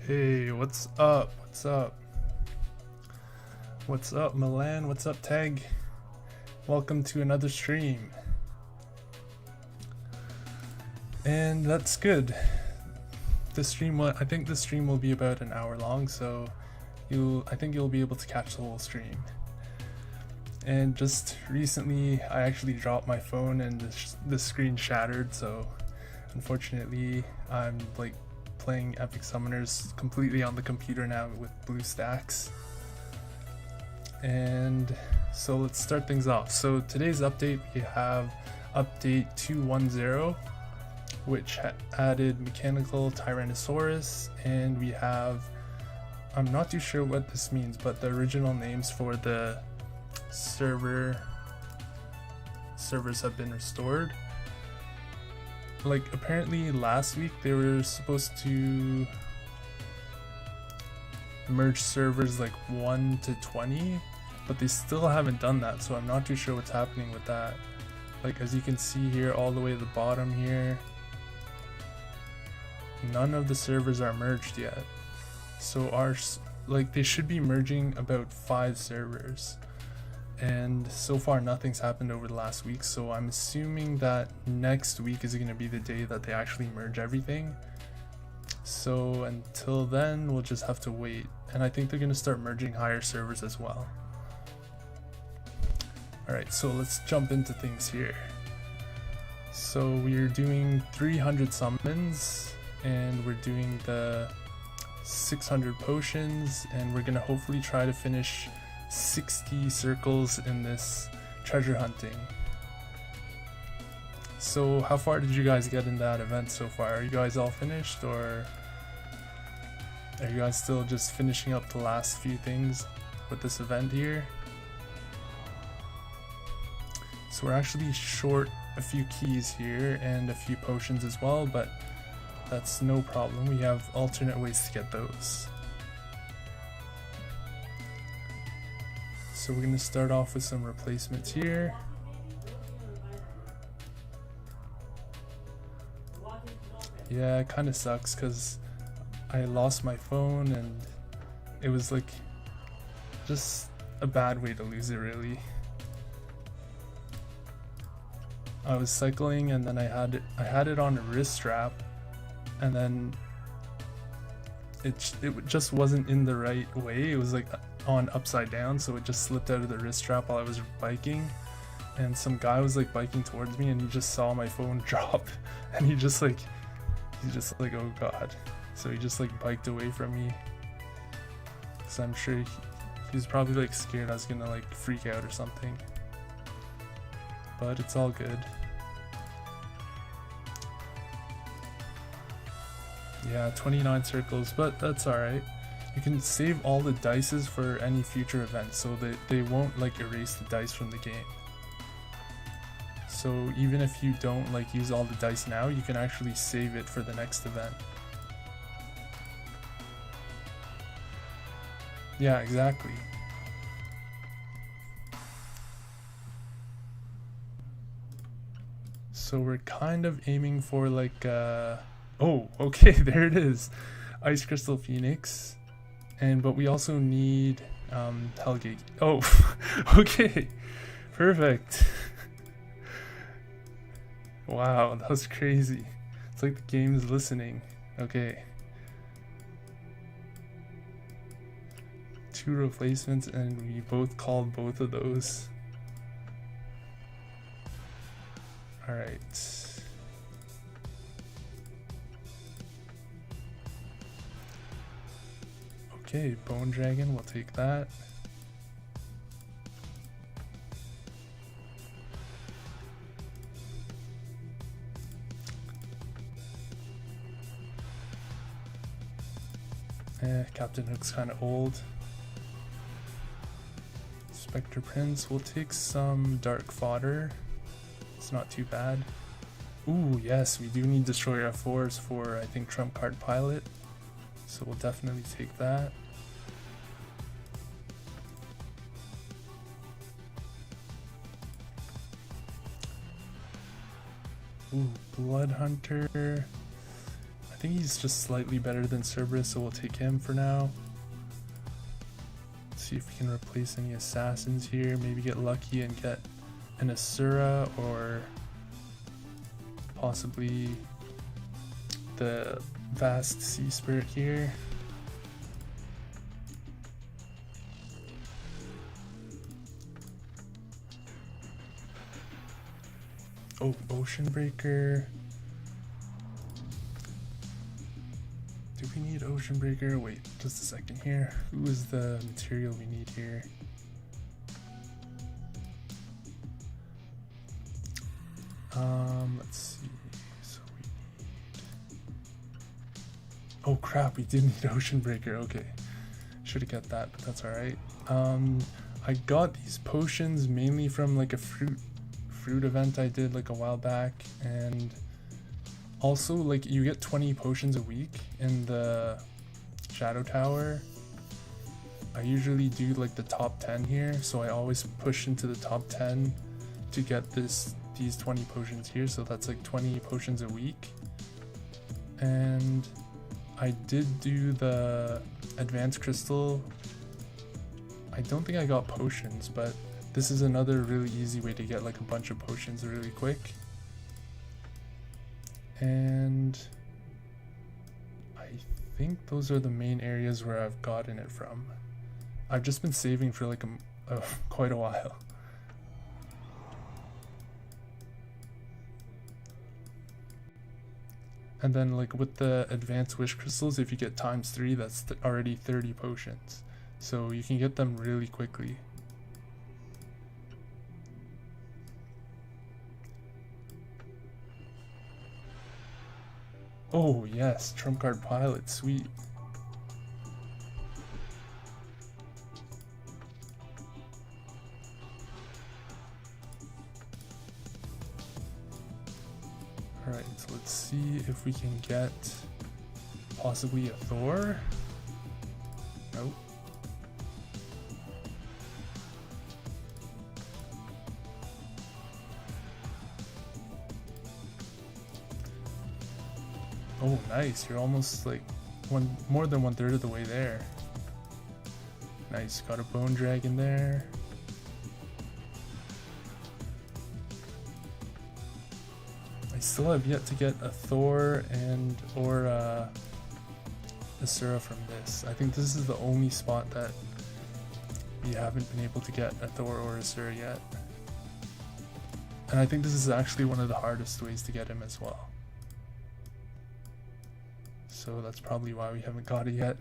Hey, what's up? What's up? What's up, Milan? What's up, Tag? Welcome to another stream. And that's good. I think the stream will be about an hour long, so I think you'll be able to catch the whole stream. And just recently, I actually dropped my phone and the screen shattered, so unfortunately, I'm like playing Epic Summoners completely on the computer now with BlueStacks. And so let's start things off. So today's update, we have update 210, which added Mechanical Tyrannosaurus, and we have, I'm not too sure what this means, but the original names for the servers have been restored. Like, apparently last week they were supposed to merge servers like 1 to 20, but they still haven't done that, so I'm not too sure what's happening with that. Like, as you can see here, all the way to the bottom here, none of the servers are merged yet. So they should be merging about 5 servers. And so far nothing's happened over the last week, so I'm assuming that next week is going to be the day that they actually merge everything. So until then, we'll just have to wait. And I think they're going to start merging higher servers as well. Alright, so let's jump into things here. So we're doing 300 summons, and we're doing the 600 potions, and we're going to hopefully try to finish 60 circles in this treasure hunting. So how far did you guys get in that event so far? Are you guys all finished, or are you guys still just finishing up the last few things with this event here? So we're actually short a few keys here and a few potions as well, but that's no problem. We have alternate ways to get those. So we're going to start off with some replacements here. Yeah, it kind of sucks because I lost my phone, and it was like just a bad way to lose it, really. I was cycling, and then I had it on a wrist strap, and then it just wasn't in the right way. It was like on upside down, so it just slipped out of the wrist strap while I was biking, and some guy was like biking towards me, and he just saw my phone drop, and he's just like, oh god. So he just like biked away from me, so I'm sure he was probably like scared I was gonna like freak out or something, but it's all good. Yeah, 29 circles, but that's alright. You can save all the dices for any future event, so they won't like erase the dice from the game. So even if you don't like use all the dice now, you can actually save it for the next event. Yeah, exactly. So we're kind of aiming for like oh, okay, there it is. Ice Crystal Phoenix. But we also need Hellgate. Oh, okay, perfect. Wow, that was crazy. It's like the game's listening. Okay. 2 replacements, and we both called both of those. Alright. Okay, Bone Dragon, we'll take that. Captain Hook's kind of old. Spectre Prince, we'll take some Dark Fodder. It's not too bad. Ooh, yes, we do need Destroyer F4s for, I think, Trump Card Pilot. So we'll definitely take that. Ooh, Blood Hunter. I think he's just slightly better than Cerberus, so we'll take him for now. Let's see if we can replace any assassins here, maybe get lucky and get an Asura or possibly the Vast Sea Spirit here. Oh, Ocean Breaker. Do we need Ocean Breaker? Wait, just a second here. Who is the material we need here? Let's see. So we need... Oh crap, we did need Ocean Breaker. Okay, should have got that, but that's alright. I got these potions mainly from like a fruit event I did like a while back, and also like you get 20 potions a week in the Shadow Tower. I usually do like the top 10 here, so I always push into the top 10 to get these 20 potions here, so that's like 20 potions a week. And I did do the Advanced Crystal. I don't think I got potions, but this is another really easy way to get like a bunch of potions really quick. And I think those are the main areas where I've gotten it from. I've just been saving for like quite a while. And then like with the Advanced Wish Crystals, if you get ×3, that's already 30 potions. So you can get them really quickly. Oh yes, trump card pilot, sweet. Alright, so let's see if we can get possibly a Thor. Nope. Oh nice, you're almost like more than 1/3 of the way there. Nice, got a Bone Dragon there. I still have yet to get a Thor or Asura from this. I think this is the only spot that we haven't been able to get a Thor or Asura yet. And I think this is actually one of the hardest ways to get him as well. So that's probably why we haven't got it yet.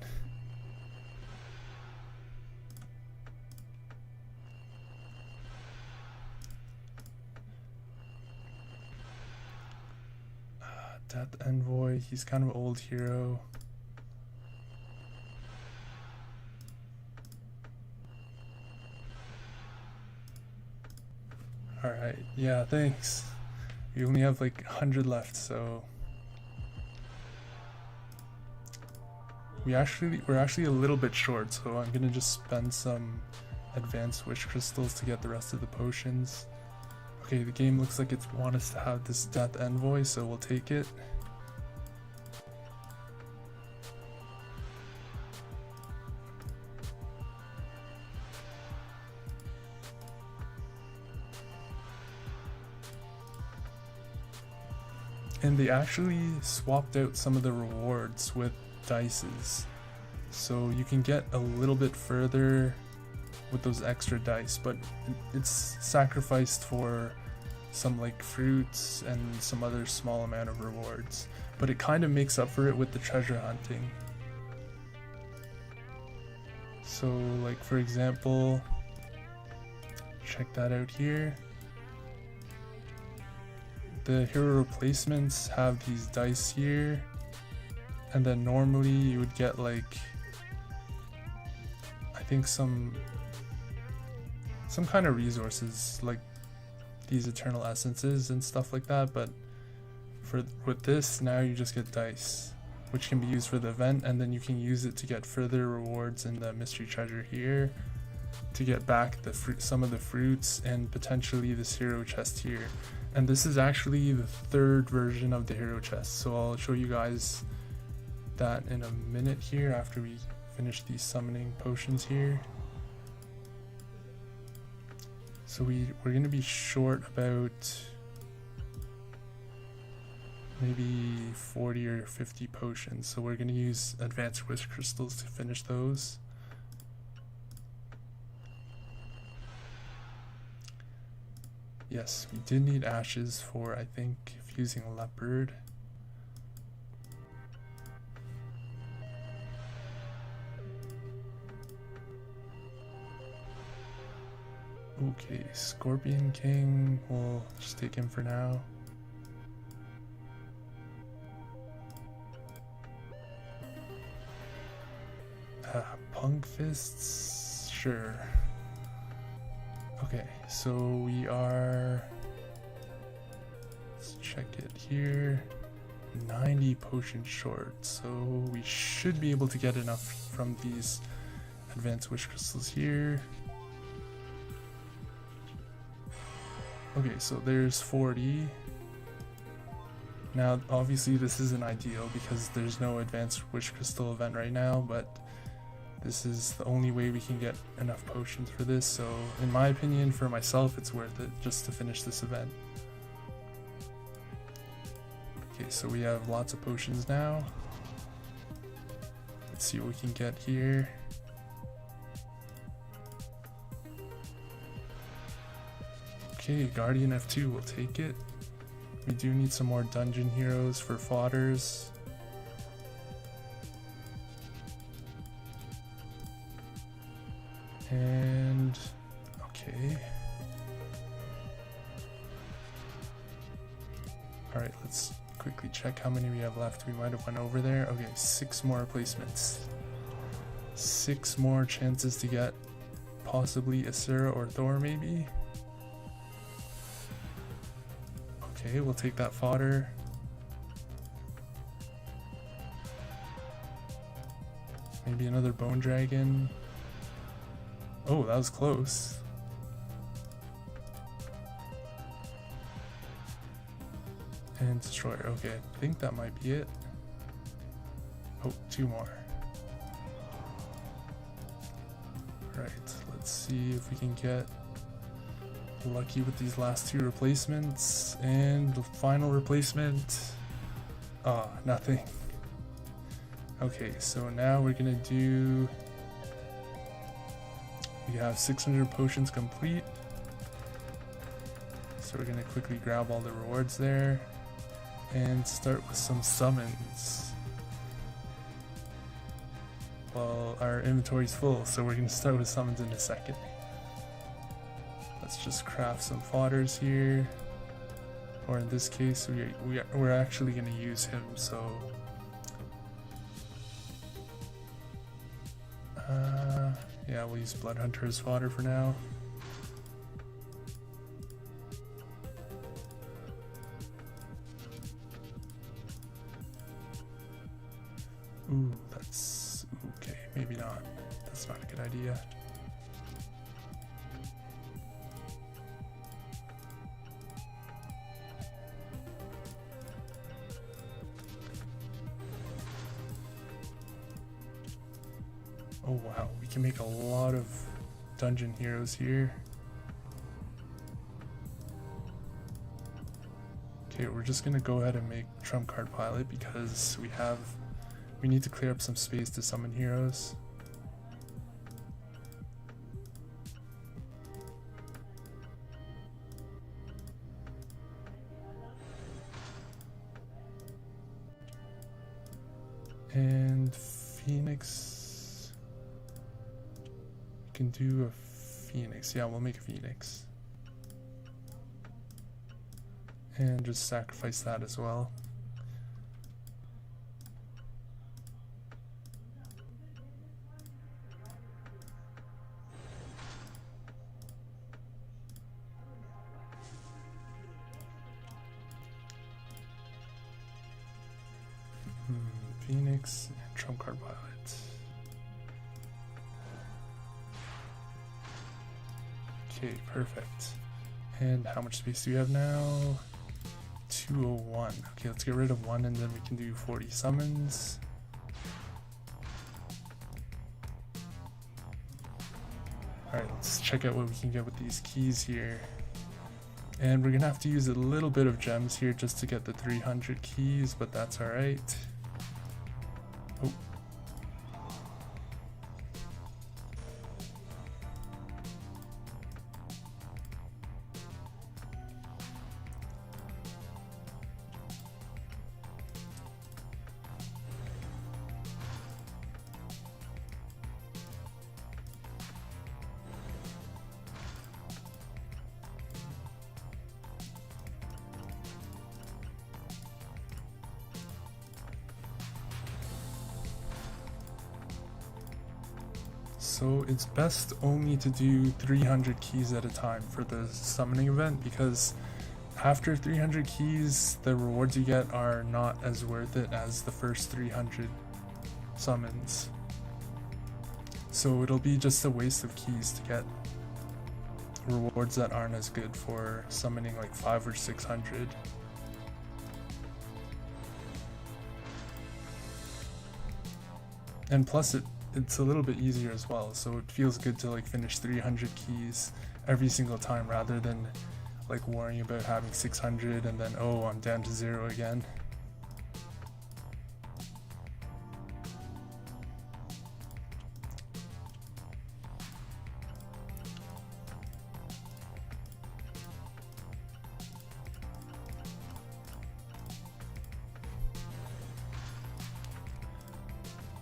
Death Envoy, he's kind of an old hero. Alright, yeah, thanks. We only have like 100 left, so we're actually a little bit short, so I'm gonna just spend some Advanced Wish Crystals to get the rest of the potions. Okay, the game looks like it wants us to have this Death Envoy, so we'll take it. And they actually swapped out some of the rewards with dices, so you can get a little bit further with those extra dice, but it's sacrificed for some like fruits and some other small amount of rewards, but it kind of makes up for it with the treasure hunting. So like for example, check that out here. The hero replacements have these dice here, and then normally you would get like, I think some kind of resources like these eternal essences and stuff like that, but with this now you just get dice, which can be used for the event, and then you can use it to get further rewards in the mystery treasure here to get back some of the fruits and potentially this hero chest here. And this is actually the 3rd version of the hero chest, so I'll show you guys that in a minute here after we finish these summoning potions here. So we're going to be short about maybe 40 or 50 potions. So we're going to use advanced wish crystals to finish those. Yes, we did need ashes for, I think, fusing leopard. Okay, Scorpion King, we'll just take him for now. Punk Fists, sure. Okay, so we are, let's check it here, 90 potions short, so we should be able to get enough from these advanced wish crystals here. Okay, so there's 40. Now, obviously this isn't ideal because there's no advanced wish crystal event right now, but this is the only way we can get enough potions for this, so in my opinion, for myself, it's worth it just to finish this event. Okay, so we have lots of potions now. Let's see what we can get here. Okay, Guardian F2, we'll take it. We do need some more dungeon heroes for fodders. And okay. Alright, let's quickly check how many we have left. We might have went over there. Okay, 6 more replacements. 6 more chances to get possibly Asura or Thor maybe. Okay, we'll take that fodder. Maybe another bone dragon. Oh, that was close. And destroyer. Okay, I think that might be it. Oh, 2 more. Right, let's see if we can get lucky with these last 2 replacements. And the final replacement. Ah, nothing. Okay, so now we're gonna do... We have 600 potions complete. So we're gonna quickly grab all the rewards there and start with some summons. Well, our inventory's full, so we're gonna start with summons in a second. Let's just craft some fodders here. Or in this case, we're actually gonna use him, so... yeah, we'll use Blood Hunter as fodder for now. Ooh, that's... okay, maybe not. That's not a good idea. Oh wow, we can make a lot of dungeon heroes here. Okay, we're just gonna go ahead and make trump card pilot because we need to clear up some space to summon heroes. And Phoenix. Can do a Phoenix. Yeah, we'll make a Phoenix. And just sacrifice that as well. Phoenix and trump card pilot. Okay, perfect. And how much space do we have now? 201. Okay, let's get rid of 1 and then we can do 40 summons. Alright, let's check out what we can get with these keys here. And we're gonna have to use a little bit of gems here just to get the 300 keys, but that's alright. Oh. So it's best only to do 300 keys at a time for the summoning event, because after 300 keys the rewards you get are not as worth it as the first 300 summons. So it'll be just a waste of keys to get rewards that aren't as good for summoning like 500 or 600. And plus it's a little bit easier as well, so it feels good to like finish 300 keys every single time rather than like worrying about having 600 and then oh, I'm down to 0 again.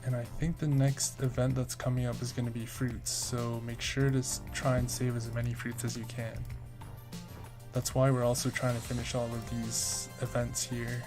And I think the next event that's coming up is going to be fruits, so make sure to try and save as many fruits as you can. That's why we're also trying to finish all of these events here.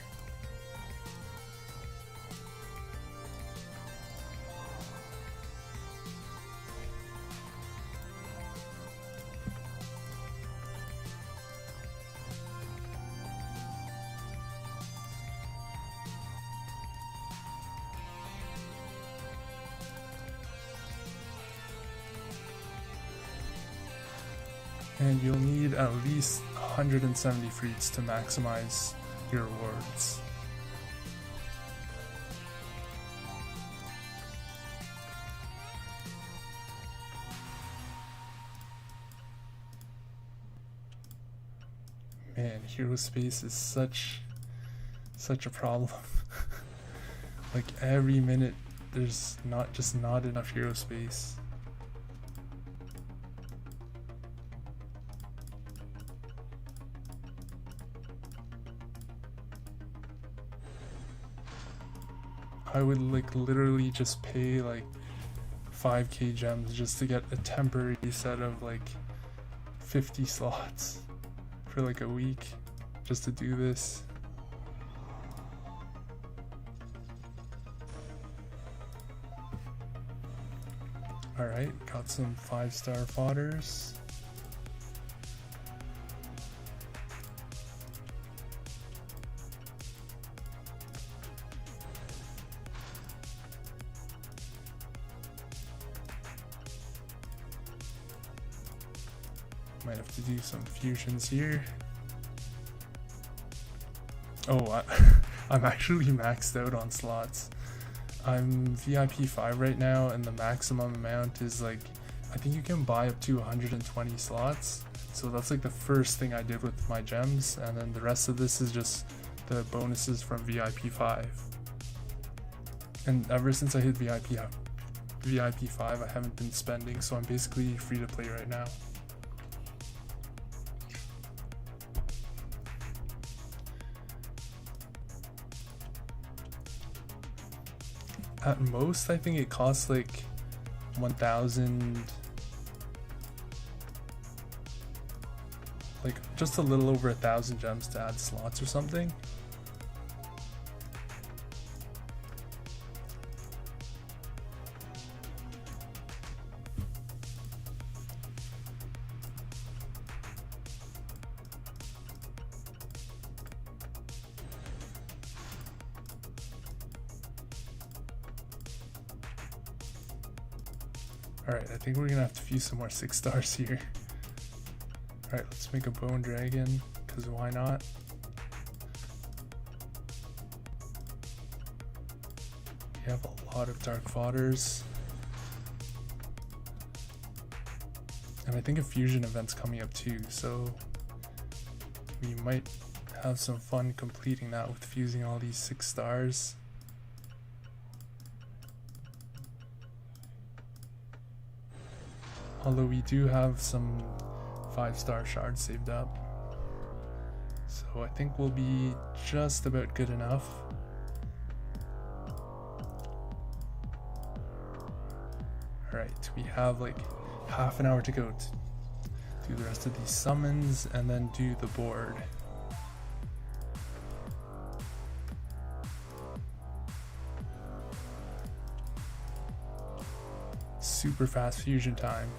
And you'll need at least 170 fruits to maximize your rewards. Man, hero space is such a problem. Like every minute there's not enough hero space. I would like literally just pay like 5k gems just to get a temporary set of like 50 slots for like a week just to do this. Alright, got some 5-star fodders. Might have to do some fusions here. Oh, I'm actually maxed out on slots. I'm VIP 5 right now, and the maximum amount is like, I think you can buy up to 120 slots. So that's like the first thing I did with my gems, and then the rest of this is just the bonuses from VIP 5. And ever since I hit VIP 5, I haven't been spending, so I'm basically free to play right now. At most, I think it costs like 1,000, like just a little over 1,000 gems to add slots or something. Alright, I think we're gonna have to fuse some more 6 stars here. Alright, let's make a bone dragon, because why not? We have a lot of dark fodders. And I think a fusion event's coming up too, so we might have some fun completing that with fusing all these 6 stars. Although we do have some 5-star shards saved up. So I think we'll be just about good enough. Alright, we have like half an hour to go to do the rest of these summons and then do the board. Super fast fusion time.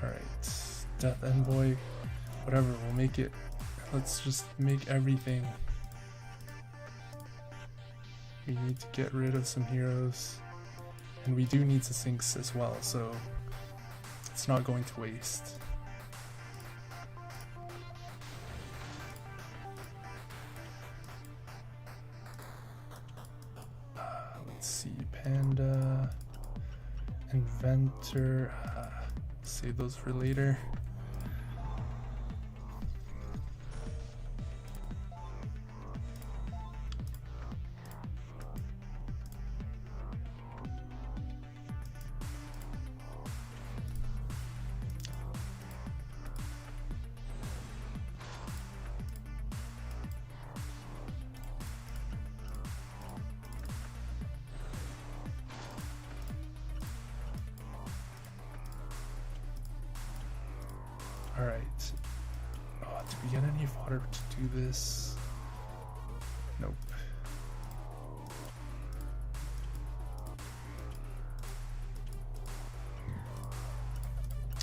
Alright, Death Envoy, whatever, we'll make it. Let's just make everything. We need to get rid of some heroes. And we do need to Sphinx as well, so it's not going to waste. Let's see, Panda, Inventor, save those for later. Alright. Oh, did we get any fodder to do this? Nope.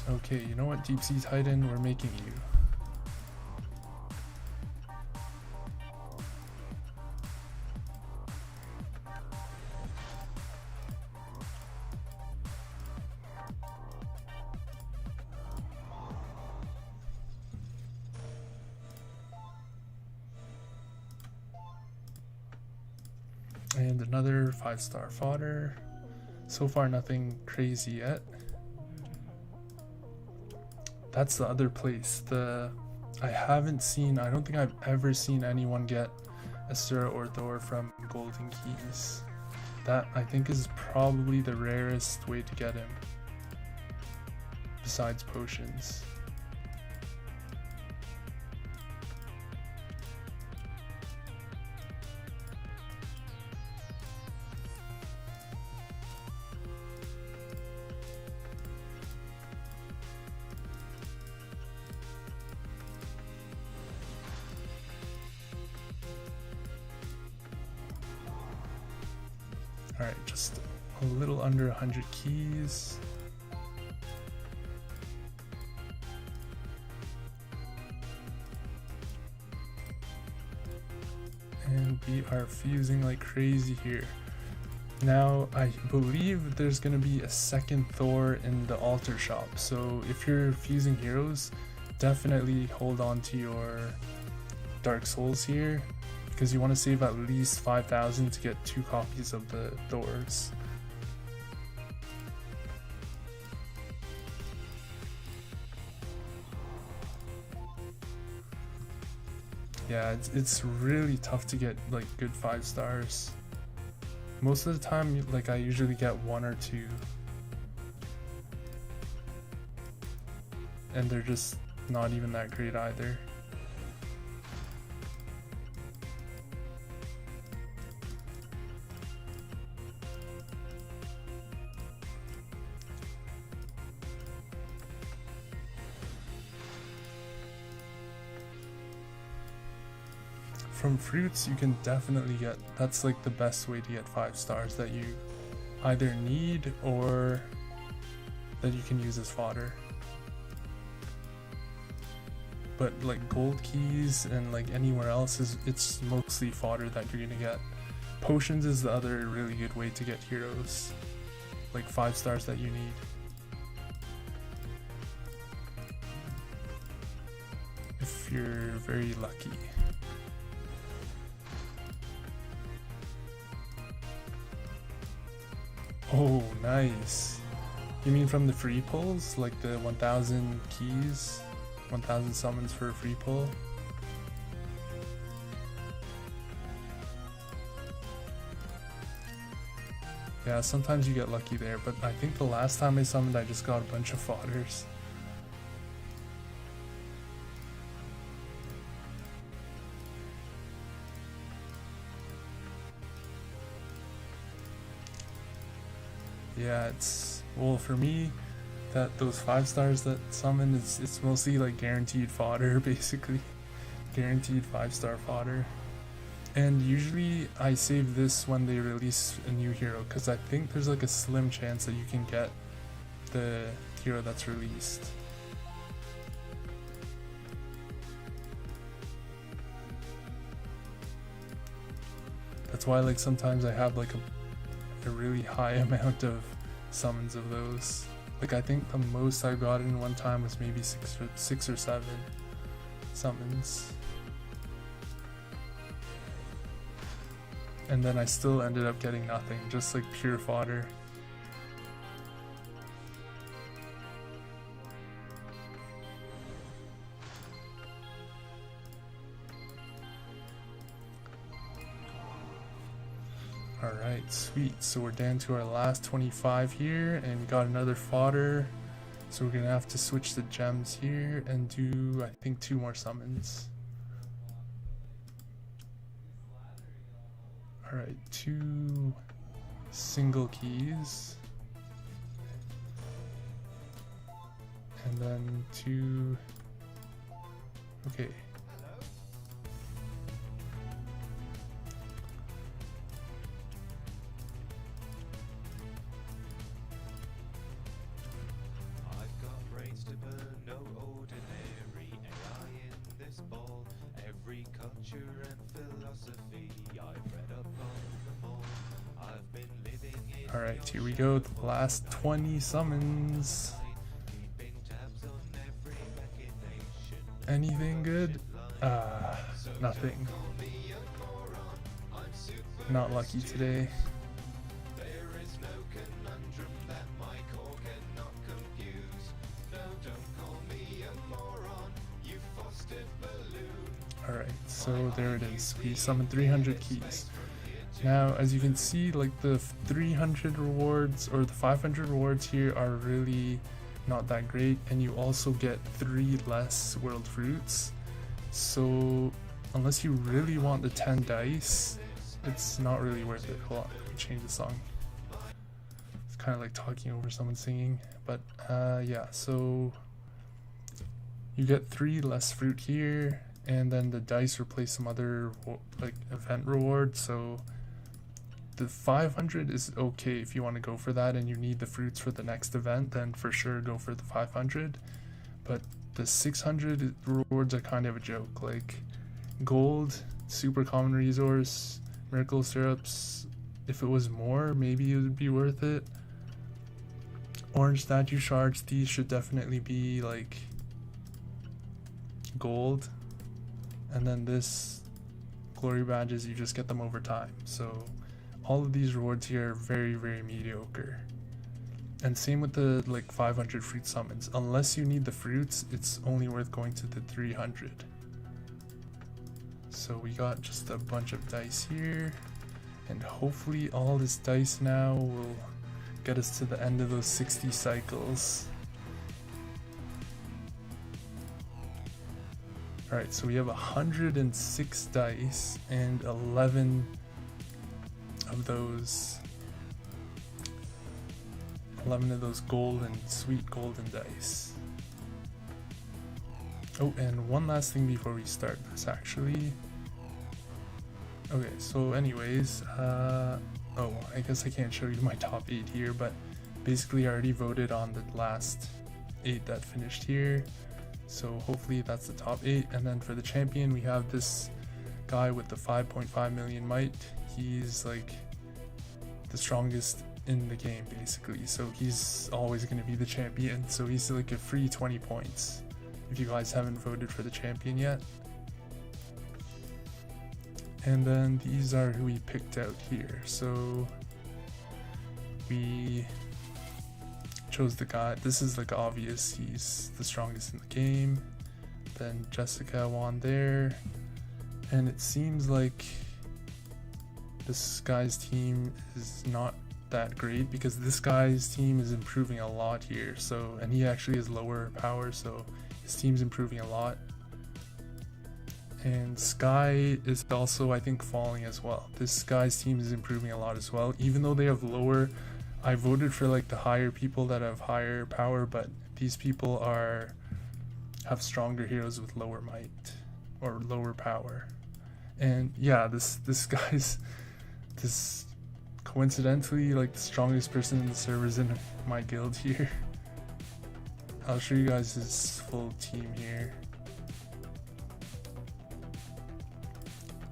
Okay, you know what, Deep Sea Titan, we're making you. And another 5-star fodder. So far nothing crazy yet. That's the other place. I don't think I've ever seen anyone get Asura or Thor from Golden Keys. That I think is probably the rarest way to get him. Besides potions. Alright, just a little under 100 keys. And we are fusing like crazy here. Now, I believe there's going to be a second Thor in the altar shop. So if you're fusing heroes, definitely hold on to your Dark Souls here, because you want to save at least 5,000 to get 2 copies of the Thors. Yeah, it's really tough to get like good 5 stars. Most of the time, like I usually get 1 or 2. And they're just not even that great either. From fruits, you can definitely get, that's like the best way to get 5 stars that you either need or that you can use as fodder. But like gold keys and like anywhere else, it's mostly fodder that you're gonna get. Potions is the other really good way to get heroes, like 5 stars that you need. if you're very lucky. Oh, nice. You mean from the free pulls? Like the 1000 keys? 1000 summons for a free pull? Yeah, sometimes you get lucky there, but I think the last time I summoned I just got a bunch of fodders. Yeah, it's, well, for me, those 5 stars that summon, it's mostly like guaranteed fodder, basically. Guaranteed 5-star fodder. And usually I save this when they release a new hero, because I think there's like a slim chance that you can get the hero that's released. That's why like sometimes I have like a really high amount of summons of those. Like I think the most I got in one time was maybe 6 or 7 summons. And then I still ended up getting nothing, just like pure fodder. Alright, sweet. So we're down to our last 25 here, and we got another fodder. So we're gonna have to switch the gems here and do, I think, 2 more summons. Alright, 2 single keys. And then 2... Okay. Alright, here we go, the last 20 summons. Anything good? Nothing. Not lucky today. Alright, so there it is. We summoned 300 keys. Now, as you can see, like the 300 rewards or the 500 rewards here are really not that great, and you also get 3 less world fruits. So unless you really want the 10 dice, it's not really worth it. Hold on, let me change the song. It's kind of like talking over someone singing, but yeah, so you get 3 less fruit here, and then the dice replace some other like event rewards. So the 500 is okay if you want to go for that and you need the fruits for the next event, then for sure go for the 500. But the 600 rewards are kind of a joke. Like gold, super common resource, miracle syrups, if it was more, maybe it would be worth it. Orange statue shards, these should definitely be like gold. And then this glory badges, you just get them over time. So all of these rewards here are very, very mediocre. And same with the like 500 fruit summons. Unless you need the fruits, it's only worth going to the 300. So we got just a bunch of dice here, and hopefully all this dice now will get us to the end of those 60 cycles. Alright, so we have 106 dice and 11 of those golden, sweet golden dice. Oh, and one last thing before we start this actually. Okay, so anyways, oh, I guess I can't show you my top 8 here, but basically I already voted on the last 8 that finished here. So hopefully that's the top 8. And then for the champion, we have this guy with the 5.5 million might. He's like the strongest in the game basically, so he's always going to be the champion. So he's like a free 20 points if you guys haven't voted for the champion yet. And then these are who we picked out here. So we chose the guy, this is like obvious, he's the strongest in the game. Then Jessica won there, and it seems like this guy's team is not that great because this guy's team is improving a lot here. So, and he actually has lower power, so his team's improving a lot. And Sky is also, I think, falling as well. This guy's team is improving a lot as well, even though they have lower. I voted for like the higher people that have higher power, but these people have stronger heroes with lower might or lower power. And yeah, this guy's coincidentally like the strongest person in the servers in my guild here. I'll show you guys his full team here.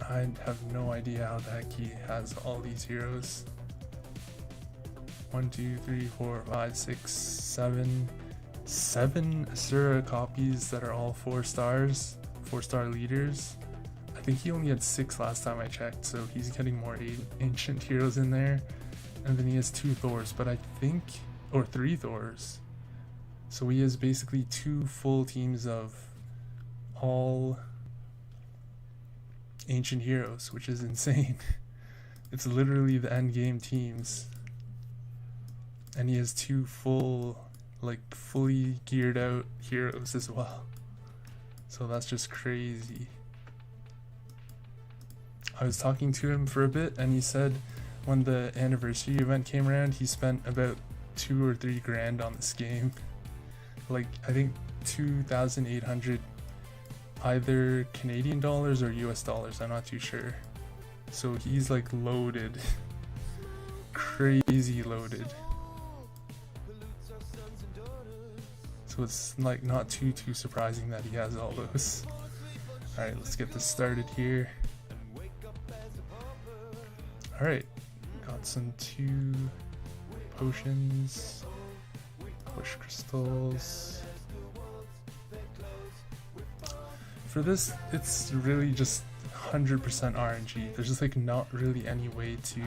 I have no idea how the heck he has all these heroes. 1, 2, 3, 4, 5, 6, 7 Asura copies that are all 4 stars, 4-star leaders. I think he only had 6 last time I checked, so he's getting more ancient heroes in there. And then he has 2 Thors, but I think, or 3 Thors. So he has basically 2 full teams of all ancient heroes, which is insane. It's literally the end game teams. And he has 2 full, like fully geared out heroes as well. So that's just crazy. I was talking to him for a bit, and he said when the anniversary event came around, he spent about 2 or 3 grand on this game. Like, I think 2,800 either Canadian dollars or US dollars, I'm not too sure. So he's like loaded. Crazy loaded. So it's like not too surprising that he has all those. Alright, let's get this started here. Alright, got some 2 potions, push crystals. For this, it's really just 100% RNG. There's just like not really any way to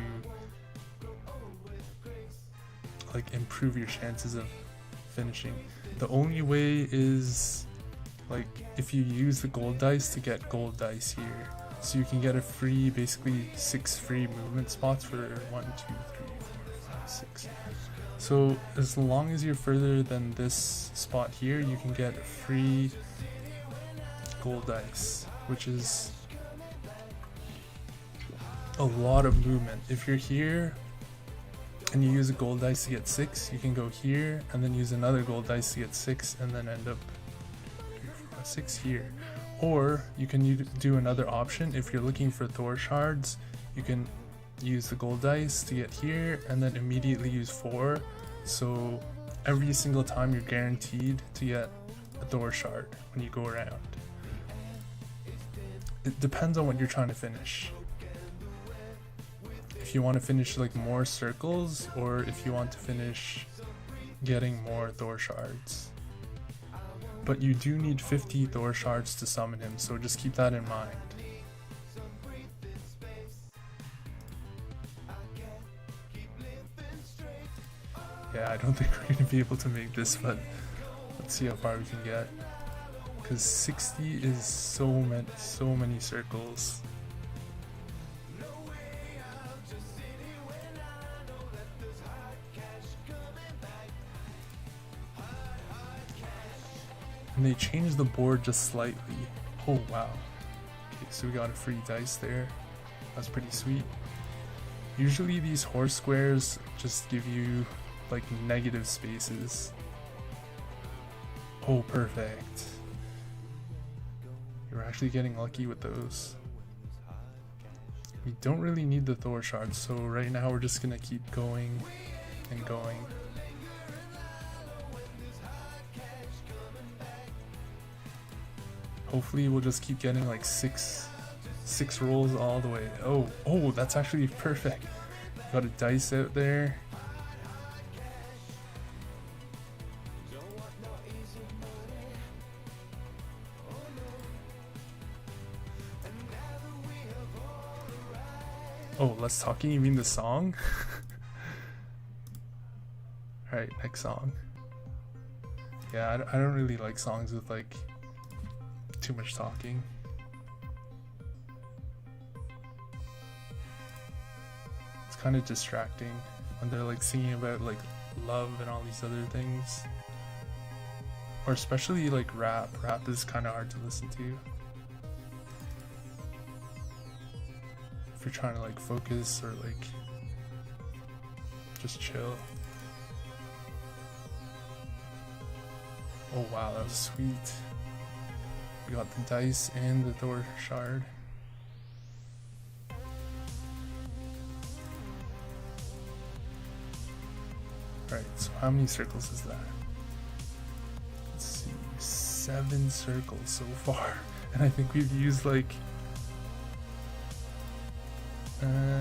like improve your chances of finishing. The only way is like if you use the gold dice to get gold dice here. So you can get a free, basically 6 free movement spots for 1, 2, 3, 4, 5, 6. So as long as you're further than this spot here, you can get a free gold dice, which is a lot of movement. If you're here and you use a gold dice to get 6, you can go here and then use another gold dice to get 6 and then end up 3, 4, 5, 6 here. Or you can do another option. If you're looking for Thor shards, you can use the gold dice to get here and then immediately use 4. So every single time you're guaranteed to get a Thor shard when you go around. It depends on what you're trying to finish. If you want to finish like more circles, or if you want to finish getting more Thor shards. But you do need 50 Thor shards to summon him, so just keep that in mind. Yeah, I don't think we're going to be able to make this, but let's see how far we can get. Because 60 is so many circles. And they changed the board just slightly. Oh wow. Okay, so we got a free dice there. That's pretty sweet. Usually these horse squares just give you like negative spaces. Oh, perfect. You're actually getting lucky with those. We don't really need the Thor shards, so right now we're just gonna keep going and going. Hopefully we'll just keep getting like six rolls all the way. Oh, that's actually perfect. Got a dice out there. Oh, less talking? You mean the song? Alright, next song. Yeah, I don't really like songs with like too much talking. It's kind of distracting when they're like singing about like love and all these other things. Or especially like rap. Rap is kind of hard to listen to if you're trying to like focus or like just chill. Oh wow, that was sweet. We got the dice and the Thor shard. Alright, so how many circles is that? Let's see, 7 circles so far. And I think we've used like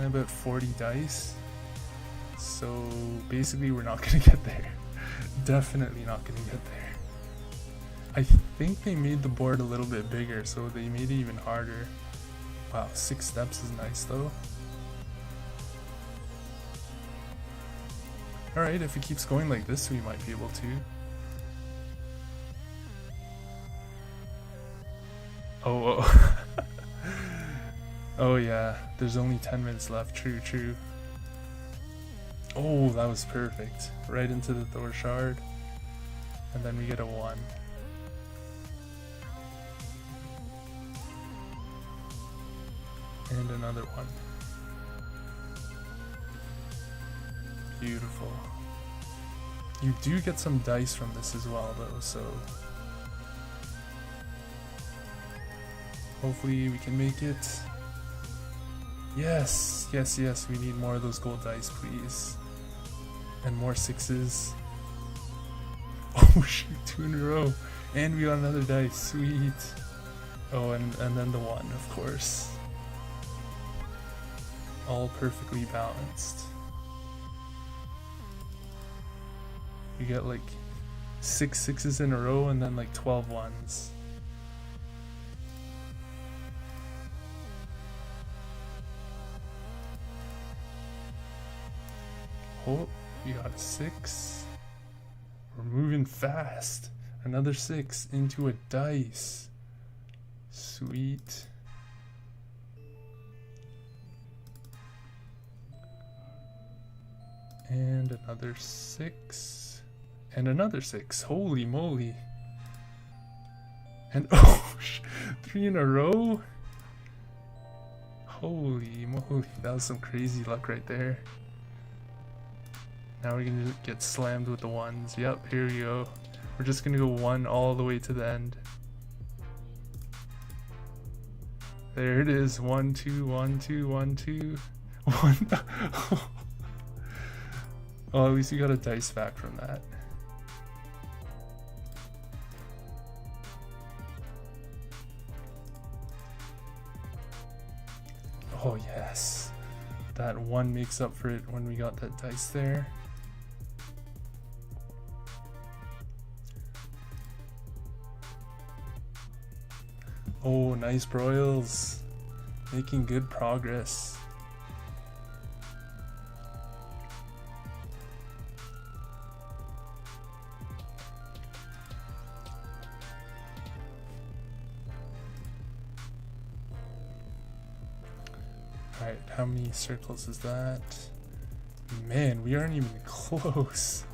about 40 dice. So basically we're not gonna get there. Definitely not gonna get there. I think they made the board a little bit bigger, so they made it even harder. Wow, 6 steps is nice though. Alright, if it keeps going like this, we might be able to. Oh. Oh yeah, there's only 10 minutes left. True, true. Oh, that was perfect. Right into the Thor shard. And then we get a 1. And another 1. Beautiful. You do get some dice from this as well though, so hopefully we can make it. Yes, yes, yes, we need more of those gold dice, please. And more 6s. Oh shoot, 2 in a row. And we got another dice, sweet. Oh, and then the 1, of course. All perfectly balanced. You get like 6 6s in a row and then like 12 1s. Oh, you got a 6. We're moving fast. Another 6 into a dice. Sweet. And another 6. And another 6. Holy moly. And oh, 3 in a row? Holy moly. That was some crazy luck right there. Now we're gonna get slammed with the 1s. Yep, here we go. We're just gonna go 1 all the way to the end. There it is. 1 2 1 2 1 2 1. Oh, at least you got a dice back from that. Oh yes, that 1 makes up for it when we got that dice there. Oh, nice broils. Making good progress. Alright, how many circles is that? Man, we aren't even close.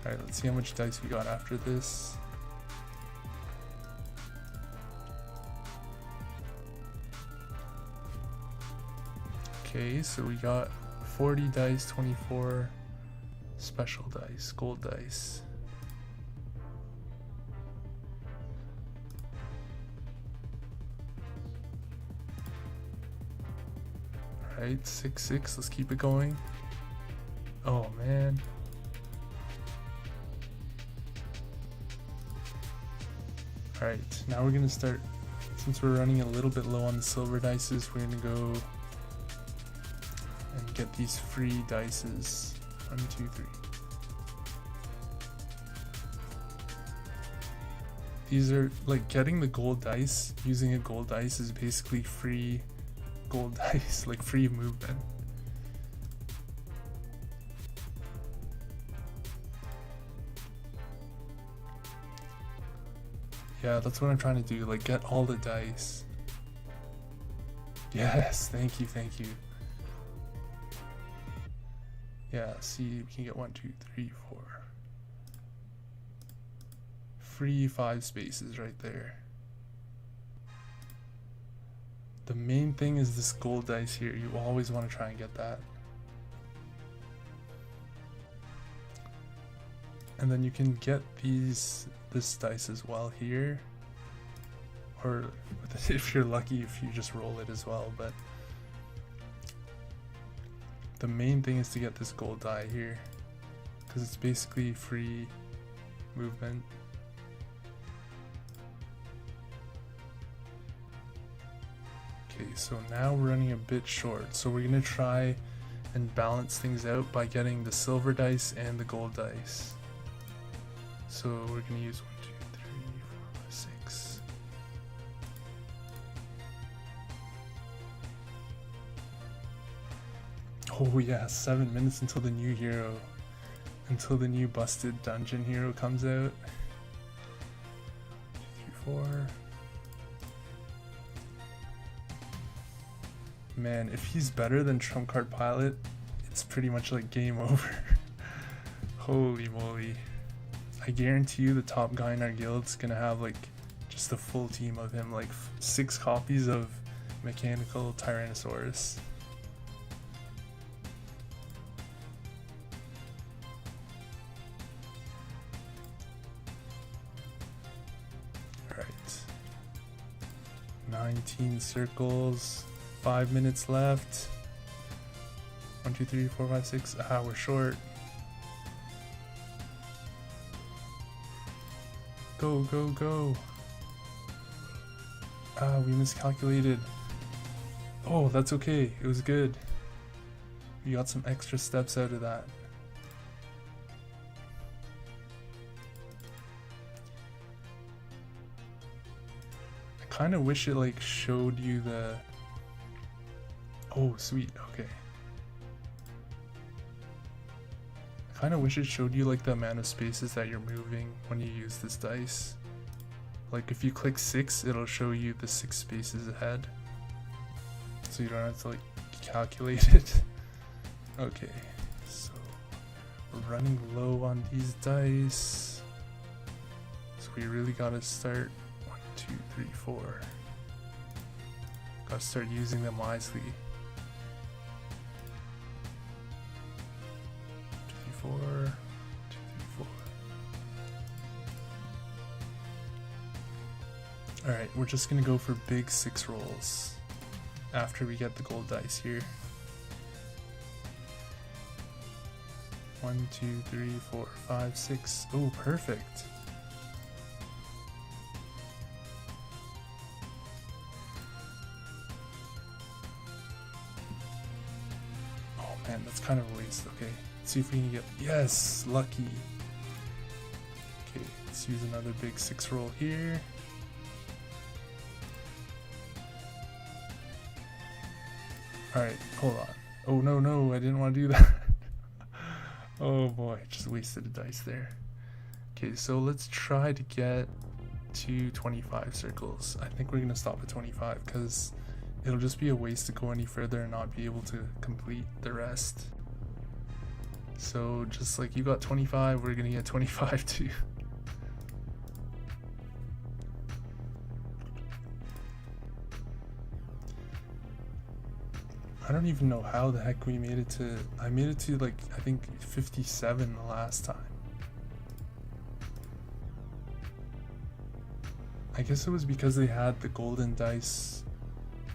Alright, let's see how much dice we got after this. Okay, so we got 40 dice, 24 special dice, gold dice. Alright, 6 6, let's keep it going. Oh man. Alright, now we're gonna start, since we're running a little bit low on the silver dices, we're gonna go and get these free dices. 1 2 3. These are like getting the gold dice. Using a gold dice is basically free gold dice, like free movement. Yeah, that's what I'm trying to do, like get all the dice. Yes, thank you, thank you. Yeah, see, we can get 1, 2, 3, 4. Free 5 spaces right there. The main thing is this gold dice here. You always want to try and get that. And then you can get this dice as well here. Or if you're lucky, if you just roll it as well. But the main thing is to get this gold die here, because it's basically free movement. Okay, so now we're running a bit short, so we're gonna try and balance things out by getting the silver dice and the gold dice. So we're gonna use 1, 2, 3, 4, 5, 6. Oh yeah, 7 minutes until the new hero, until the new busted dungeon hero comes out. 2, 3, 4. Man, if he's better than Trump Card Pilot, it's pretty much like game over. Holy moly. I guarantee you the top guy in our guild's gonna have like just a full team of him, like 6 copies of Mechanical Tyrannosaurus. Alright. 19 circles. 5 minutes left. 1, 2, 3, 4, 5, 6. Ah, we're short. Go, go, go. Ah, we miscalculated. Oh, that's okay. It was good. We got some extra steps out of that. I kind of wish it like showed you the... Oh, sweet, okay. I kind of wish it showed you like the amount of spaces that you're moving when you use this dice. Like if you click 6, it'll show you the 6 spaces ahead. So you don't have to like calculate it. Okay, so we're running low on these dice. So we really gotta start 1, 2, 3, 4. Gotta start using them wisely. 4, 2, 3, 4. Alright, we're just gonna go for big 6 rolls after we get the gold dice here. 1, 2, 3, 4, 5, 6. Oh, perfect. Oh man, that's kind of a waste. Okay. See if we can get, yes, lucky. Okay, let's use another big 6 roll here. Alright, hold on. Oh no, no, I didn't want to do that. Oh boy, just wasted a dice there. Okay, so let's try to get to 25 circles. I think we're gonna stop at 25 because it'll just be a waste to go any further and not be able to complete the rest. So just like you got 25, we're gonna get 25 too. I don't even know how the heck we made it to, I made it to like, I think 57 the last time. I guess it was because they had the golden dice.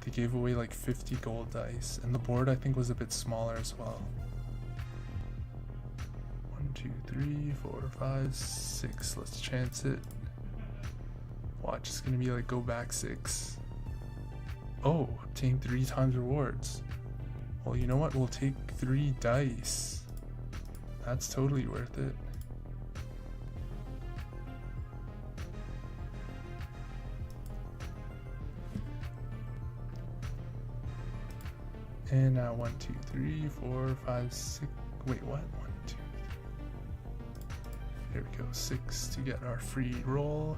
They gave away like 50 gold dice, and the board I think was a bit smaller as well. 1, 2, 3, 4, 5, 6. Let's chance it. Watch, it's gonna be like go back 6. Oh, obtain 3 times rewards. Well, you know what? We'll take 3 dice. That's totally worth it. And now 1, 2, 3, 4, 5, 6. Wait, what? 1, 2. There we go. 6 to get our free roll.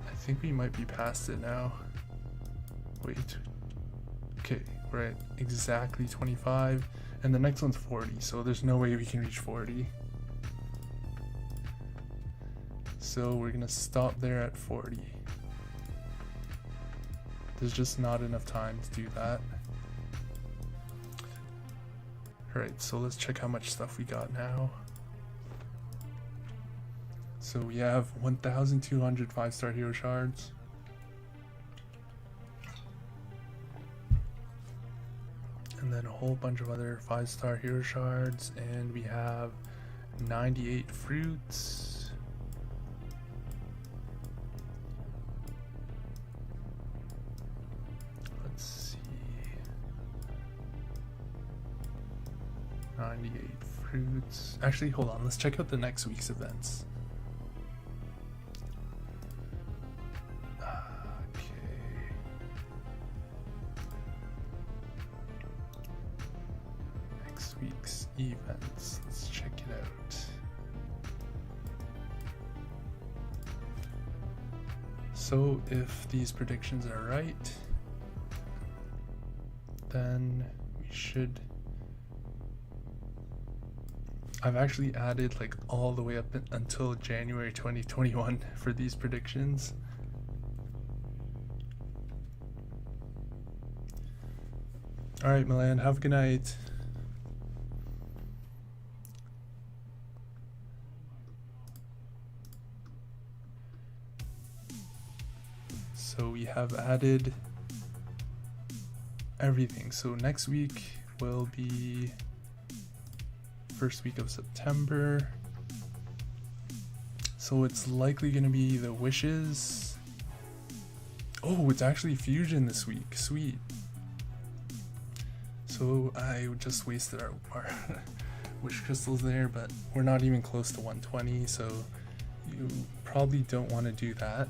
I think we might be past it now. Wait. Okay, we're at exactly 25. And the next one's 40, so there's no way we can reach 40. So we're gonna stop there at 40. There's just not enough time to do that. Alright, so let's check how much stuff we got now. So we have 1,200 5-star hero shards. And then a whole bunch of other 5-star hero shards. And we have 98 fruits. Let's see. 98 fruits. Actually, hold on. Let's check out the next week's events. Week's events. Let's check it out. So if these predictions are right, then we should. I've actually added like all the way up until January 2021 for these predictions. All right, Milan, have a good night. So we have added everything. So next week will be first week of September. So it's likely going to be the wishes. Oh, it's actually fusion this week. Sweet. So I just wasted our wish crystals there, but we're not even close to 120. So you probably don't want to do that.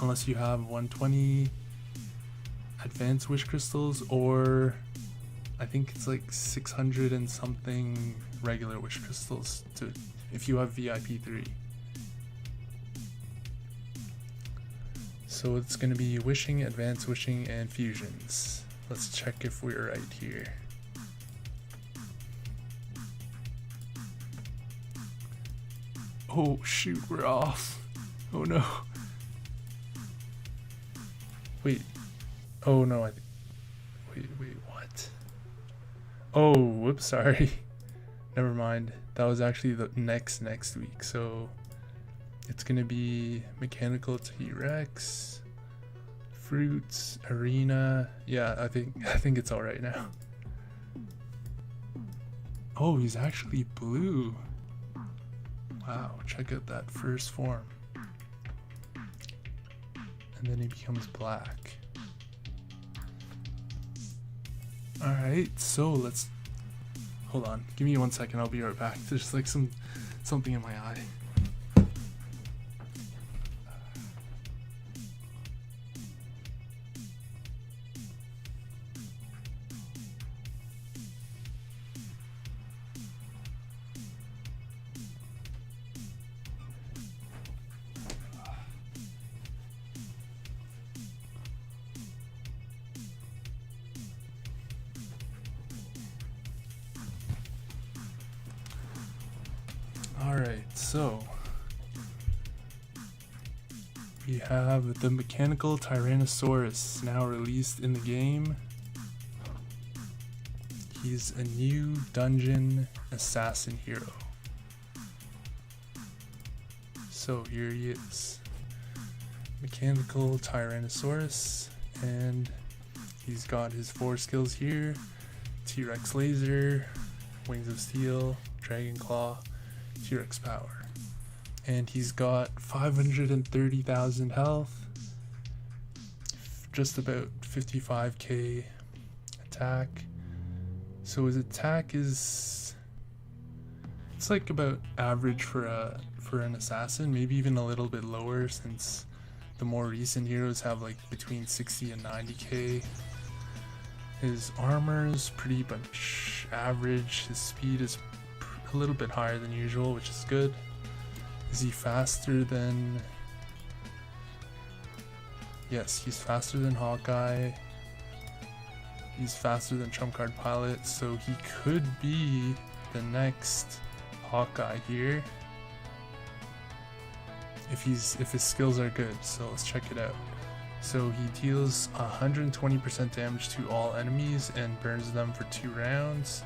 Unless you have 120 advanced wish crystals, or I think it's like 600 and something regular wish crystals to if you have VIP 3. So it's going to be wishing, advanced wishing, and fusions. Let's check if we're right here. Oh shoot, we're off. Oh no. Wait. Oh no, wait, what? Oh, whoops, sorry. Never mind. That was actually the next week. So it's gonna be Mechanical T-Rex, Fruits, Arena. Yeah, I think it's alright now. Oh, he's actually blue. Wow, check out that first form. And then he becomes black. Alright, so let's hold on. Give me 1 second, I'll be right back. There's like something in my eye. Alright, so we have the Mechanical Tyrannosaurus now released in the game. He's a new dungeon assassin hero. So here he is. Mechanical Tyrannosaurus, and he's got his 4 skills here: T-Rex Laser, Wings of Steel, Dragon Claw, T-Rex Power. And he's got 530,000 health, just about 55k attack. So his attack is, it's like about average for an assassin, maybe even a little bit lower, since the more recent heroes have like between 60 and 90k. His armor is pretty much average. His speed is a little bit higher than usual, which is good. Is he faster than... Yes, he's faster than Hawkeye. He's faster than Trump Card Pilot, so he could be the next Hawkeye here. If his skills are good, so let's check it out. So he deals 120% damage to all enemies and burns them for 2 rounds.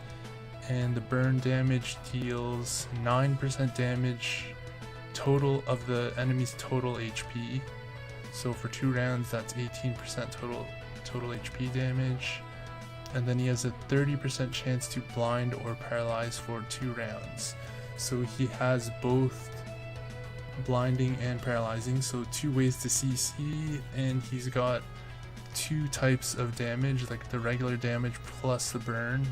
And the burn damage deals 9% damage total of the enemy's total HP. So for 2 rounds, that's 18% total HP damage. And then he has a 30% chance to blind or paralyze for 2 rounds. So he has both blinding and paralyzing, so 2 ways to CC, and he's got 2 types of damage, like the regular damage plus the burn,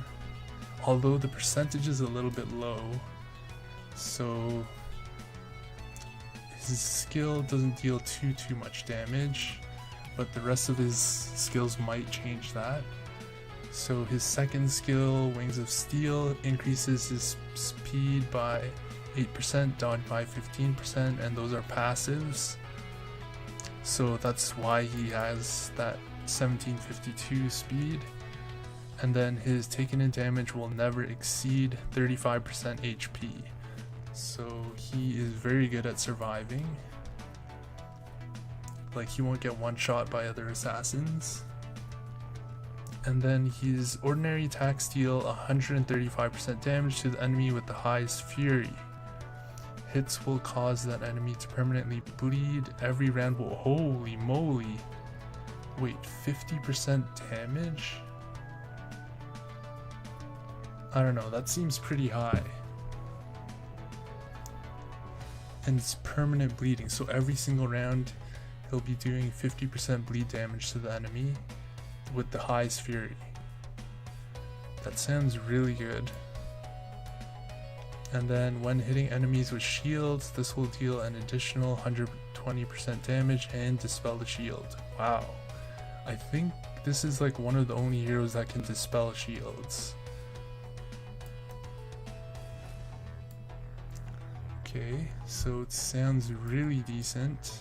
although the percentage is a little bit low, so his skill doesn't deal too much damage, but the rest of his skills might change that. So his second skill, Wings of Steel, increases his speed by 8%, dodge by 15%, and those are passives. So that's why he has that 1752 speed. And then his taken in damage will never exceed 35% HP. So he is very good at surviving. Like, he won't get one shot by other assassins. And then his ordinary attacks deal 135% damage to the enemy with the highest fury. Hits will cause that enemy to permanently bleed. Every round will... Holy moly! Wait, 50% damage? I don't know, that seems pretty high. And it's permanent bleeding, so every single round he'll be doing 50% bleed damage to the enemy with the highest fury. That sounds really good. And then when hitting enemies with shields, this will deal an additional 120% damage and dispel the shield. Wow. I think this is like one of the only heroes that can dispel shields. Okay, so it sounds really decent.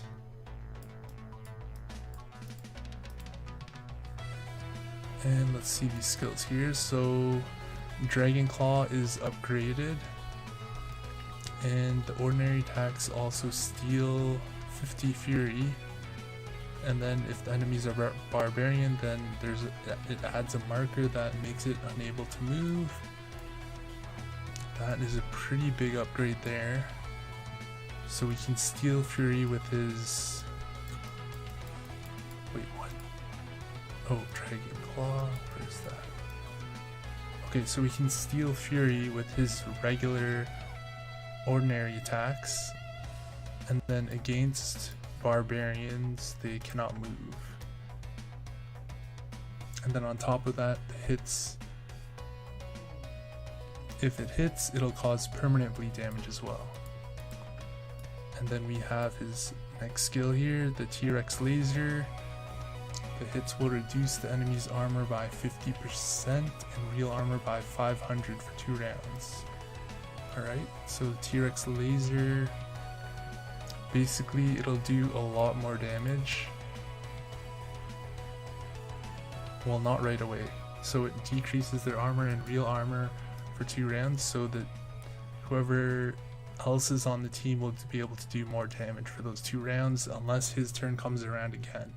And let's see these skills here. So Dragon Claw is upgraded, and the ordinary attacks also steal 50 fury. And then if the enemies are barbarian, then it adds a marker that makes it unable to move. That is a pretty big upgrade there. So we can steal fury with his... Wait, what? Oh, Dragon Claw, where's that? Okay, so we can steal fury with his regular ordinary attacks, and then against barbarians they cannot move. And then on top of that, the hits, if it hits, it'll cause permanent bleed damage as well. And then we have his next skill here, the T-Rex Laser. The hits will reduce the enemy's armor by 50% and real armor by 500 for 2 rounds. Alright, so the T-Rex Laser, basically it'll do a lot more damage. Well, not right away. So it decreases their armor and real armor for 2 rounds, so that whoever else is on the team will be able to do more damage for those 2 rounds unless his turn comes around again.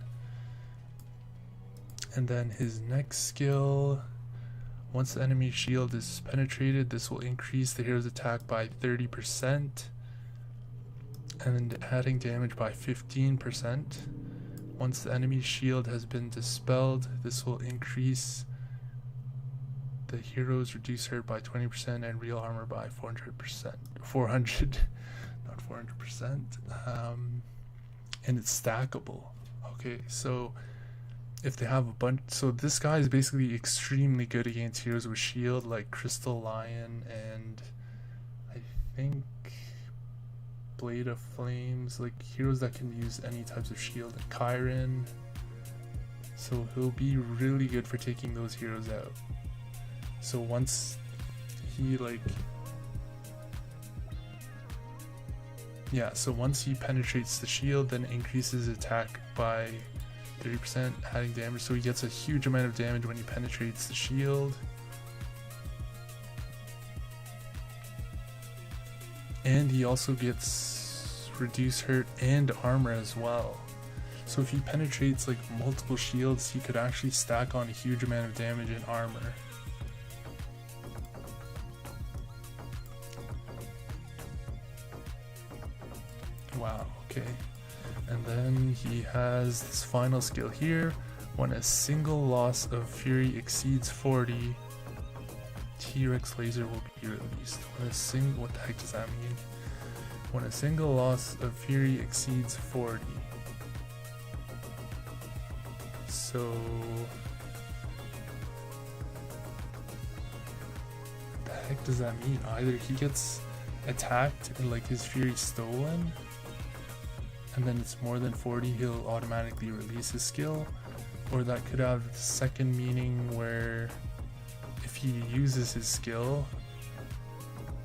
And then his next skill, once the enemy's shield is penetrated, this will increase the hero's attack by 30% and adding damage by 15%. Once the enemy's shield has been dispelled, this will increase the hero's reduced hurt by 20% and real armor by 400%. 400, not 400%. And it's stackable. Okay, so if they have a bunch, so this guy is basically extremely good against heroes with shield like Crystal Lion and I think Blade of Flames, like heroes that can use any types of shield, like Chiron. So he'll be really good for taking those heroes out. So once he once he penetrates the shield, then increases attack by 30%, adding damage. So he gets a huge amount of damage when he penetrates the shield. And he also gets reduce hurt and armor as well. So if he penetrates like multiple shields, he could actually stack on a huge amount of damage and armor. Wow, okay. And then he has this final skill here. When a single loss of fury exceeds 40, T-Rex laser will be released. What the heck does that mean? When a single loss of fury exceeds 40. So what the heck does that mean? Either he gets attacked and like his fury stolen, and then it's more than 40, he'll automatically release his skill, or that could have the second meaning where if he uses his skill,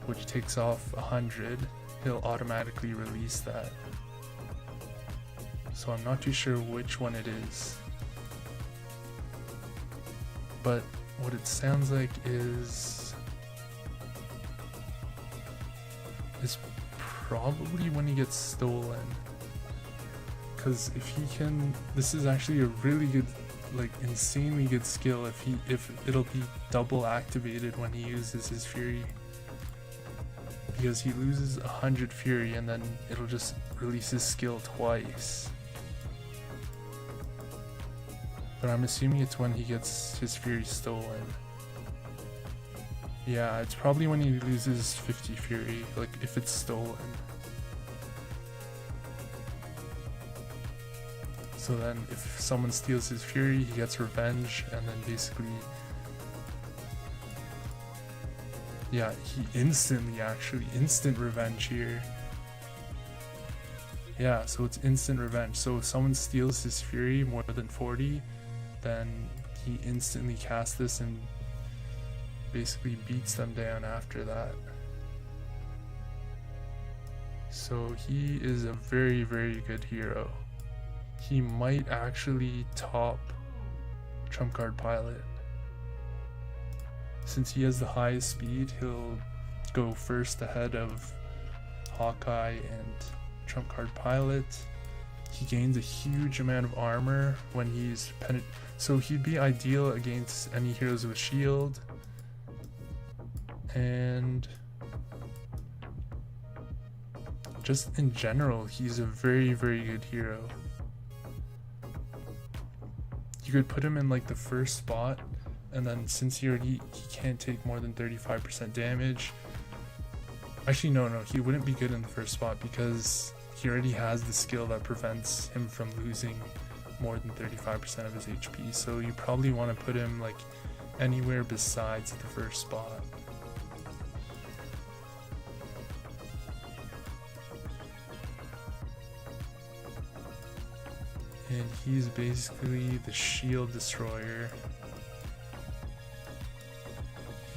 which takes off 100, he'll automatically release that. So I'm not too sure which one it is, but what it sounds like is probably when he gets stolen. Because if he can, this is actually a really good, like insanely good skill if it'll be double activated when he uses his fury. Because he loses 100 fury and then it'll just release his skill twice. But I'm assuming it's when he gets his fury stolen. Yeah, it's probably when he loses 50 fury, like if it's stolen. So then if someone steals his fury, he gets revenge, and then basically, yeah, he instant revenge here. Yeah, so it's instant revenge. So if someone steals his fury more than 40, then he instantly casts this and basically beats them down after that. So he is a very, very good hero. He might actually top Trump Card Pilot. Since he has the highest speed, he'll go first ahead of Hawkeye and Trump Card Pilot. He gains a huge amount of armor when he's so he'd be ideal against any heroes with shield. And just in general, he's a very, very good hero. You could put him in like the first spot, and then since he can't take more than 35% damage. Actually, no, he wouldn't be good in the first spot because he already has the skill that prevents him from losing more than 35% of his HP. So you probably want to put him like anywhere besides the first spot. And he's basically the shield destroyer.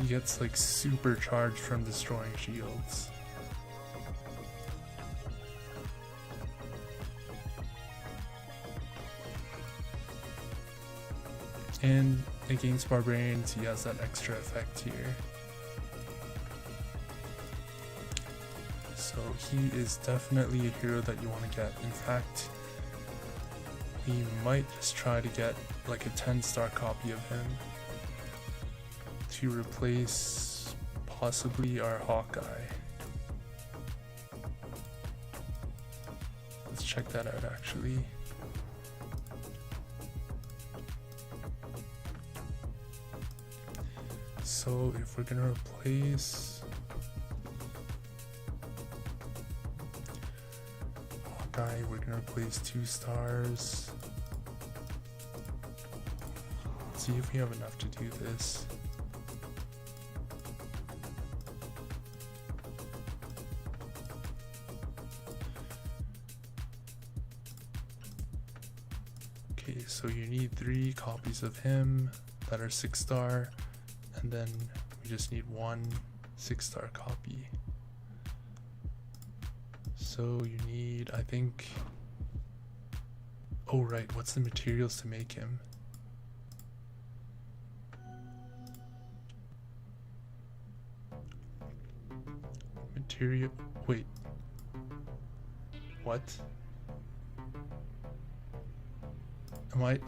He gets like supercharged from destroying shields. And against barbarians, he has that extra effect here. So he is definitely a hero that you want to get. In fact, we might just try to get like a 10-star copy of him to replace possibly our Hawkeye. Let's check that out actually. So if we're gonna replace Hawkeye, we're gonna replace 2 stars. Let's see if we have enough to do this. Okay, so you need 3 copies of him that are 6-star, and then we just need 1 6-star copy. So you need, I think, oh right, what's the materials to make him? Material, wait, what?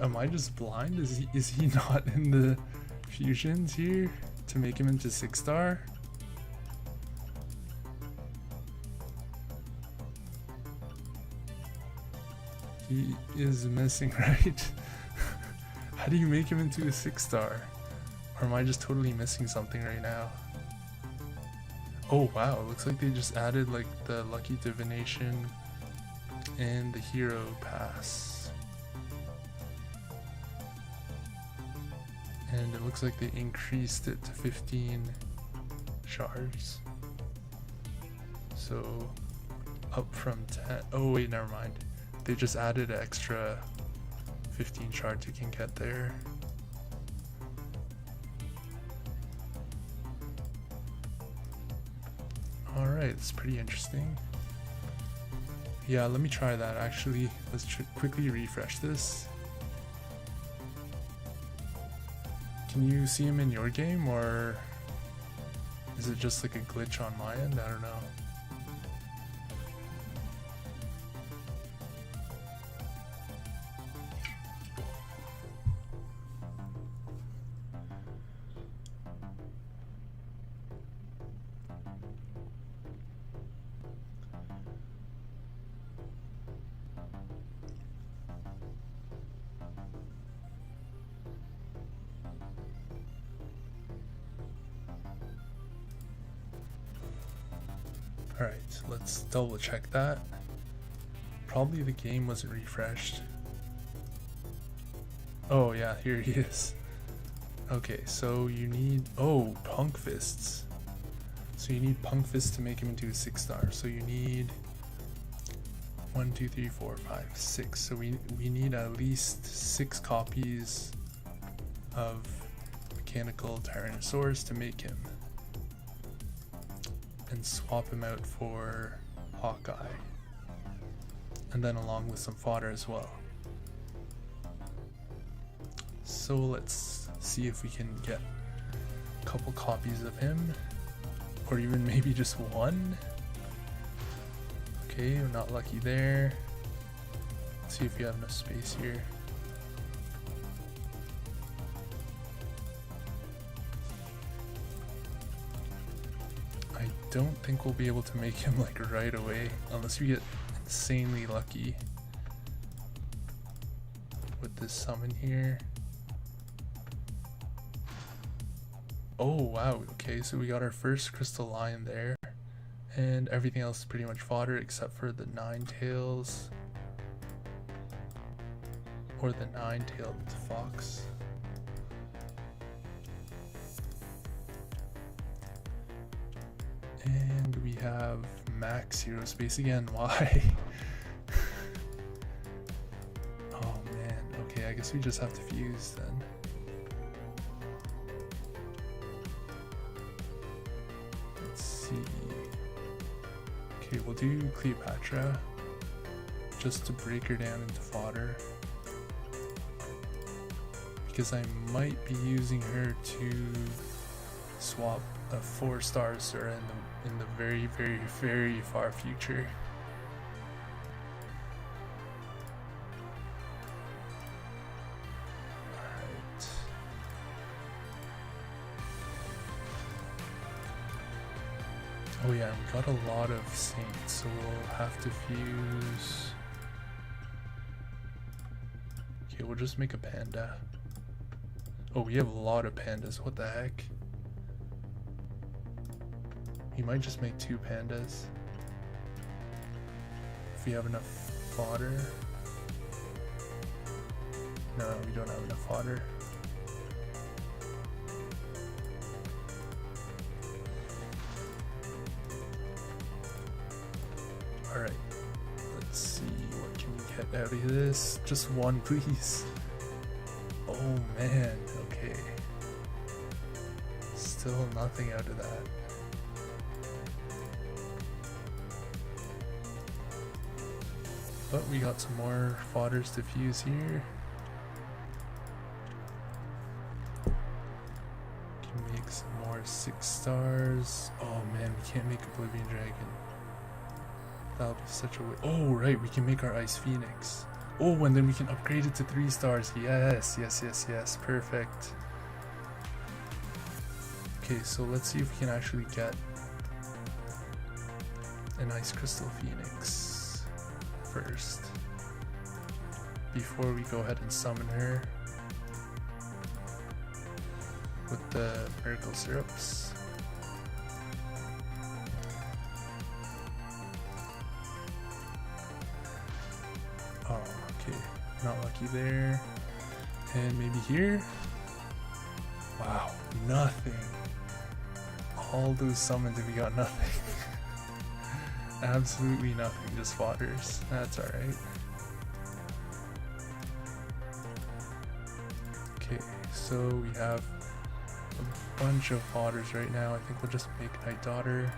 Am I just blind? Is he not in the fusions here to make him into 6-star? He is missing, right? How do you make him into a 6-star? Or am I just totally missing something right now? Oh wow, it looks like they just added like the lucky divination and the hero pass. And it looks like they increased it to 15 shards. So up from 10. Oh wait, never mind. They just added an extra 15 shards you can get there. Alright, it's pretty interesting. Yeah, let me try that actually. Let's quickly refresh this. Can you see him in your game, or is it just like a glitch on my end? I don't know. Alright, let's double check that. Probably the game wasn't refreshed. Oh yeah, here he is. Okay, so you need, oh, punk fists. So you need punk fists to make him into a 6-star. So you need 1, 2, 3, 4, 5, 6. So we need at least 6 copies of Mechanical Tyrannosaurus to make him. And swap him out for Hawkeye, and then along with some fodder as well. So let's see if we can get a couple copies of him, or even maybe just 1. Okay, we're not lucky there. Let's see if we have enough space here. I don't think we'll be able to make him like right away unless we get insanely lucky with this summon here. Oh wow, okay, so we got our first crystal lion there, and everything else is pretty much fodder except for the 9-tails or the 9-tailed fox. And we have max hero space again. Why? Oh man, okay, I guess we just have to fuse then. Let's see. Okay, we'll do Cleopatra just to break her down into fodder, because I might be using her to swap a 4-star Sura in the very, very, very far future. Alright. Oh yeah, we got a lot of saints, so we'll have to fuse. Okay, we'll just make a panda. Oh, we have a lot of pandas, what the heck? We might just make 2 pandas if we have enough fodder. No, we don't have enough fodder. Alright, let's see, what can we get out of this? Just 1 please. Oh man, okay. Still nothing out of that. But we got some more fodders to fuse here. Can make some more 6 stars. Oh man, we can't make Oblivion Dragon. That'll be such a way. Oh right, we can make our Ice Phoenix. Oh, and then we can upgrade it to 3 stars. Yes, yes, yes, yes, perfect. Okay, so let's see if we can actually get an Ice Crystal Phoenix first before we go ahead and summon her with the Miracle Syrups. Oh, okay, not lucky there. And maybe here. Wow, nothing. All those summons and we got nothing. Absolutely nothing, just fodders. That's alright. Okay, so we have a bunch of fodders right now. I think we'll just make Night Daughter.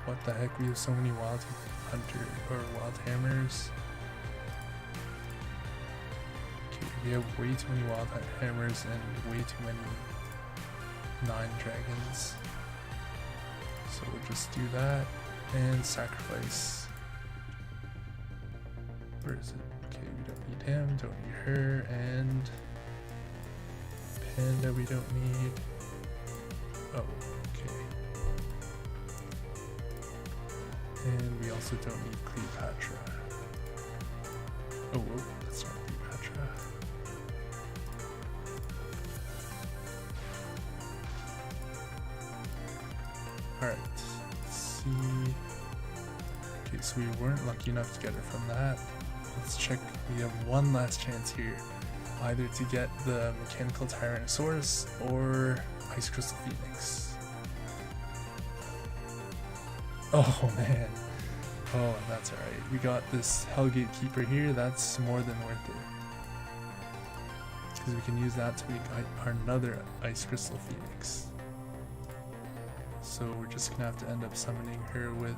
What the heck, we have so many Wild Hunter or Wild Hammers. Okay, we have way too many Wild Hammers and way too many 9 dragons. So we'll just do that and sacrifice. Where is it? Okay, we don't need him, don't need her, and Panda we don't need. Oh, okay. And we also don't need Cleopatra. Oh, whoa, that's not Cleopatra. Alright, let's see. Okay, so we weren't lucky enough to get her from that. Let's check. We have one last chance here. Either to get the Mechanical Tyrannosaurus or Ice Crystal Phoenix. Oh man. Oh, that's alright. We got this Hellgate Keeper here. That's more than worth it. Because we can use that to make another Ice Crystal Phoenix. So we're just gonna have to end up summoning her with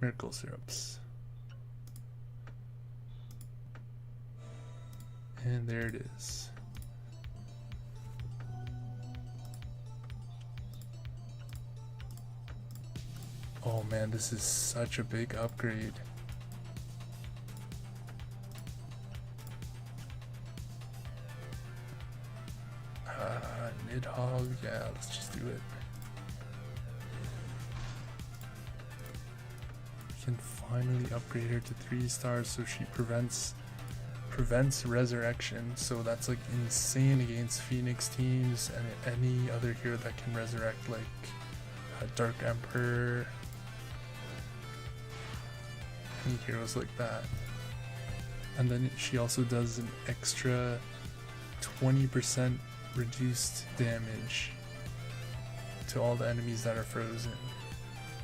Miracle Syrups. And there it is. Oh man, this is such a big upgrade. Nidhogg, yeah, let's just do it. We can finally upgrade her to 3 stars so she prevents resurrection, so that's like insane against Phoenix teams and any other hero that can resurrect, like Dark Emperor, any heroes like that. And then she also does an extra 20% reduced damage to all the enemies that are frozen,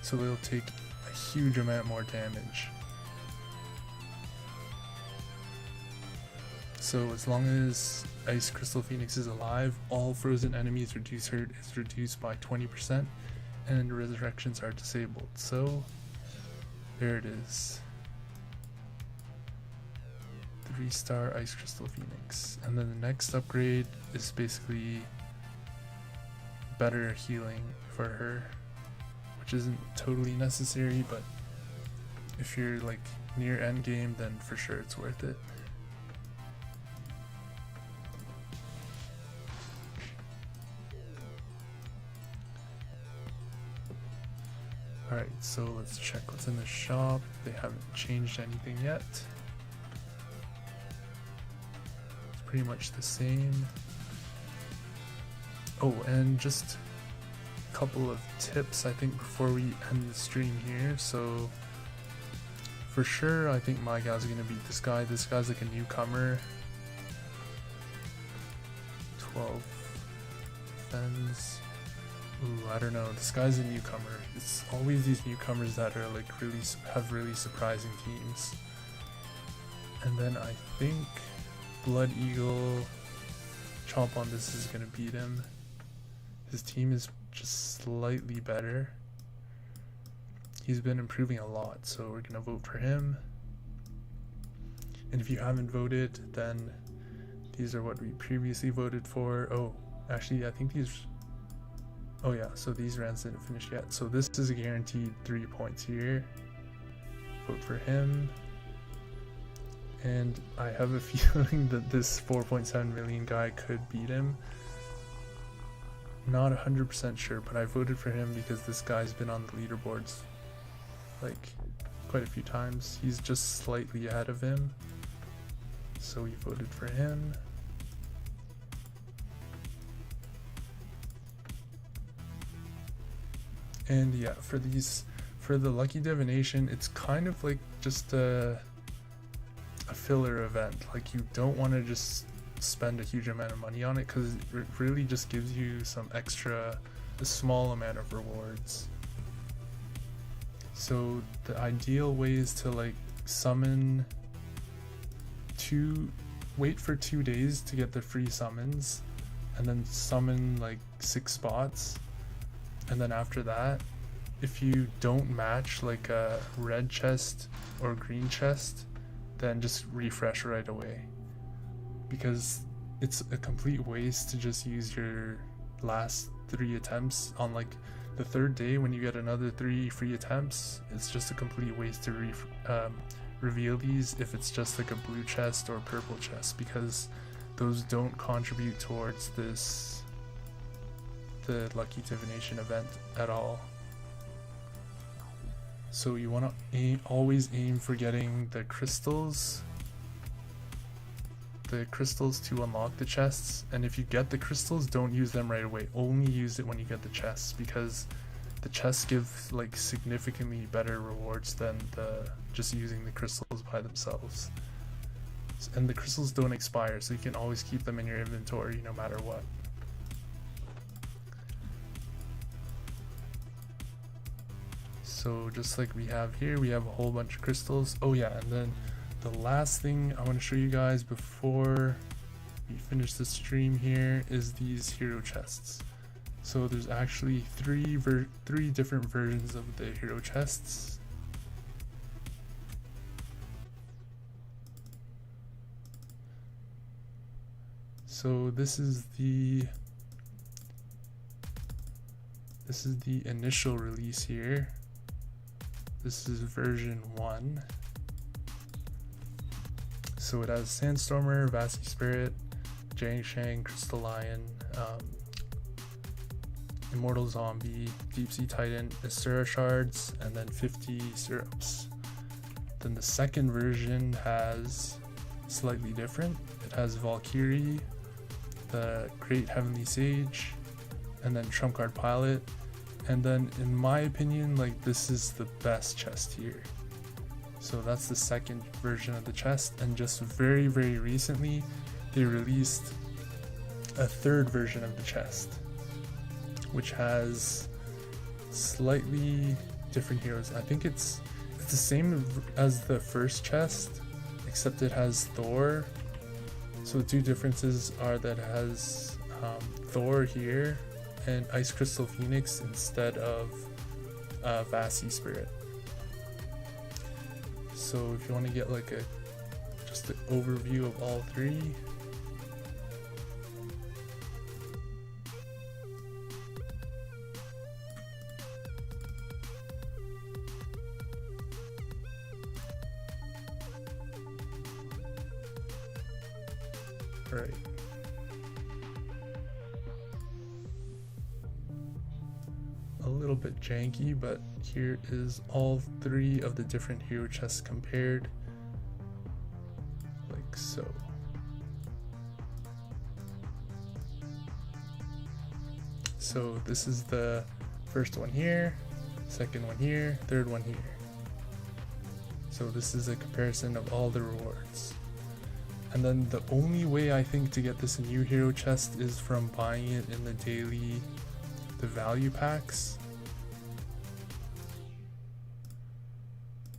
so they'll take a huge amount more damage. So as long as Ice Crystal Phoenix is alive, all frozen enemies is reduced by 20%, and resurrections are disabled. So there it is. 3-star Ice Crystal Phoenix. And then the next upgrade is basically better healing for her, which isn't totally necessary, but if you're like near end game, then for sure it's worth it. Alright, so let's check what's in the shop. They haven't changed anything yet. It's pretty much the same. Oh, and just a couple of tips I think before we end the stream here. So for sure I think my guy's gonna beat this guy. This guy's like a newcomer. 12 defense. Ooh, I don't know. This guy's a newcomer. It's always these newcomers that are like have really surprising teams. And then I think Blood Eagle Chomp on this is gonna beat him. His team is just slightly better. He's been improving a lot, so we're gonna vote for him. And if you haven't voted, then these are what we previously voted for. Oh, actually, I think these... Oh yeah, so these rounds didn't finish yet. So this is a guaranteed 3 points here. Vote for him. And I have a feeling that this 4.7 million guy could beat him. Not 100% sure, but I voted for him because this guy's been on the leaderboards like quite a few times. He's just slightly ahead of him, so we voted for him. And yeah, for the Lucky Divination, it's kind of like just a filler event. Like, you don't want to just spend a huge amount of money on it because it really just gives you some extra, a small amount of rewards. So the ideal way is to like summon wait for 2 days to get the free summons, and then summon like 6 spots, and then after that, if you don't match like a red chest or green chest, then just refresh right away, because it's a complete waste to just use your last 3 attempts on like the 3rd day when you get another 3 free attempts. It's just a complete waste to reveal these if it's just like a blue chest or purple chest, because those don't contribute towards the Lucky Divination event at all. So you want to always aim for getting the crystals to unlock the chests, and if you get the crystals, don't use them right away. Only use it when you get the chests, because the chests give like significantly better rewards than just using the crystals by themselves. And the crystals don't expire, so you can always keep them in your inventory no matter what. So just like we have here, we have a whole bunch of crystals. Oh yeah, and then the last thing I want to show you guys before we finish the stream here is these hero chests. So there's actually three different versions of the hero chests. So this is the initial release here. This is version 1. So it has Sandstormer, Vasi Spirit, Jang Shang, Crystal Lion, Immortal Zombie, Deep Sea Titan, Asura Shards, and then 50 syrups. Then the second version has slightly different. It has Valkyrie, the Great Heavenly Sage, and then Trump Card Pilot. And then in my opinion, like, this is the best chest here. So that's the second version of the chest, and just very recently they released a third version of the chest, which has slightly different heroes. I think it's the same as the first chest, except it has Thor. So the two differences are that it has Thor here and Ice Crystal Phoenix instead of Vasi Spirit. So if you want to get like just an overview of all three. Right. A little bit janky, but here is all three of the different hero chests compared, like so. So this is the first one here, second one here, third one here. So this is a comparison of all the rewards. And then the only way I think to get this new hero chest is from buying it in the value packs.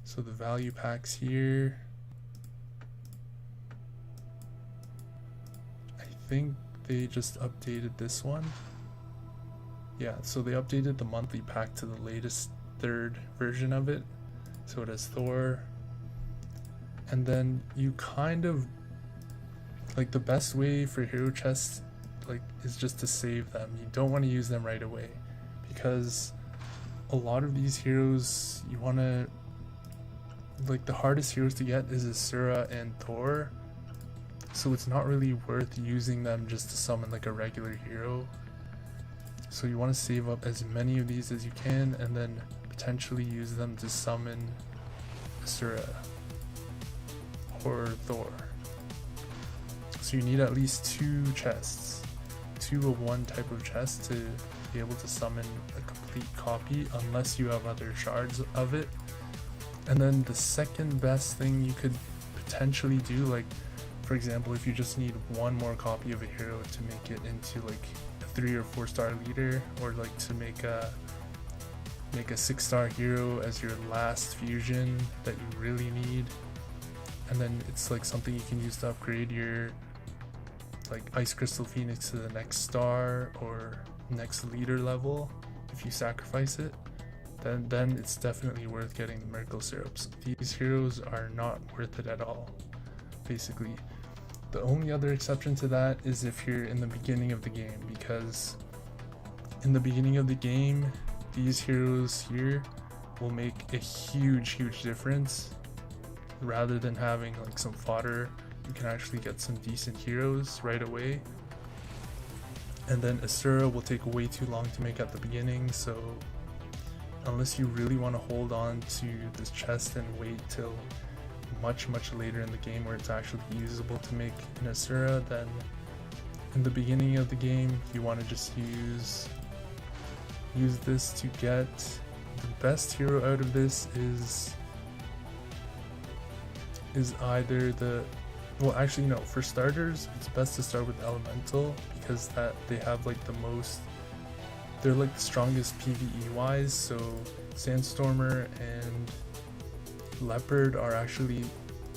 So the value packs here, think they just updated this one. Yeah, so they updated the monthly pack to the latest 3rd version of it. So it has Thor. And then you kind of, like, the best way for hero chests, like, is just to save them. You don't want to use them right away, because a lot of these heroes, you want to, like, the hardest heroes to get is Asura and Thor. So it's not really worth using them just to summon like a regular hero. So you want to save up as many of these as you can, and then potentially use them to summon Asura or Thor. So you need at least 2 chests, 2 of one type of chest, to be able to summon a complete copy, unless you have other shards of it. And then the second best thing you could potentially do, like for example, if you just need 1 more copy of a hero to make it into like a 3 or 4 star leader, or like to make a 6-star hero as your last fusion that you really need, and then it's like something you can use to upgrade your like Ice Crystal Phoenix to the next star or next leader level. If you sacrifice it, then it's definitely worth getting the Miracle Syrups. These heroes are not worth it at all, basically. The only other exception to that is if you're in the beginning of the game, because in the beginning of the game, these heroes here will make a huge difference. Rather than having like some fodder, you can actually get some decent heroes right away. And then Asura will take way too long to make at the beginning, so unless you really want to hold on to this chest and wait till much later in the game where it's actually usable to make an Asura, then in the beginning of the game you want to just use this to get the best hero out of this. Is either the, well actually no, for starters it's best to start with Elemental, because that they have like the most, they're like the strongest PvE wise. So Sandstormer and Leopard are actually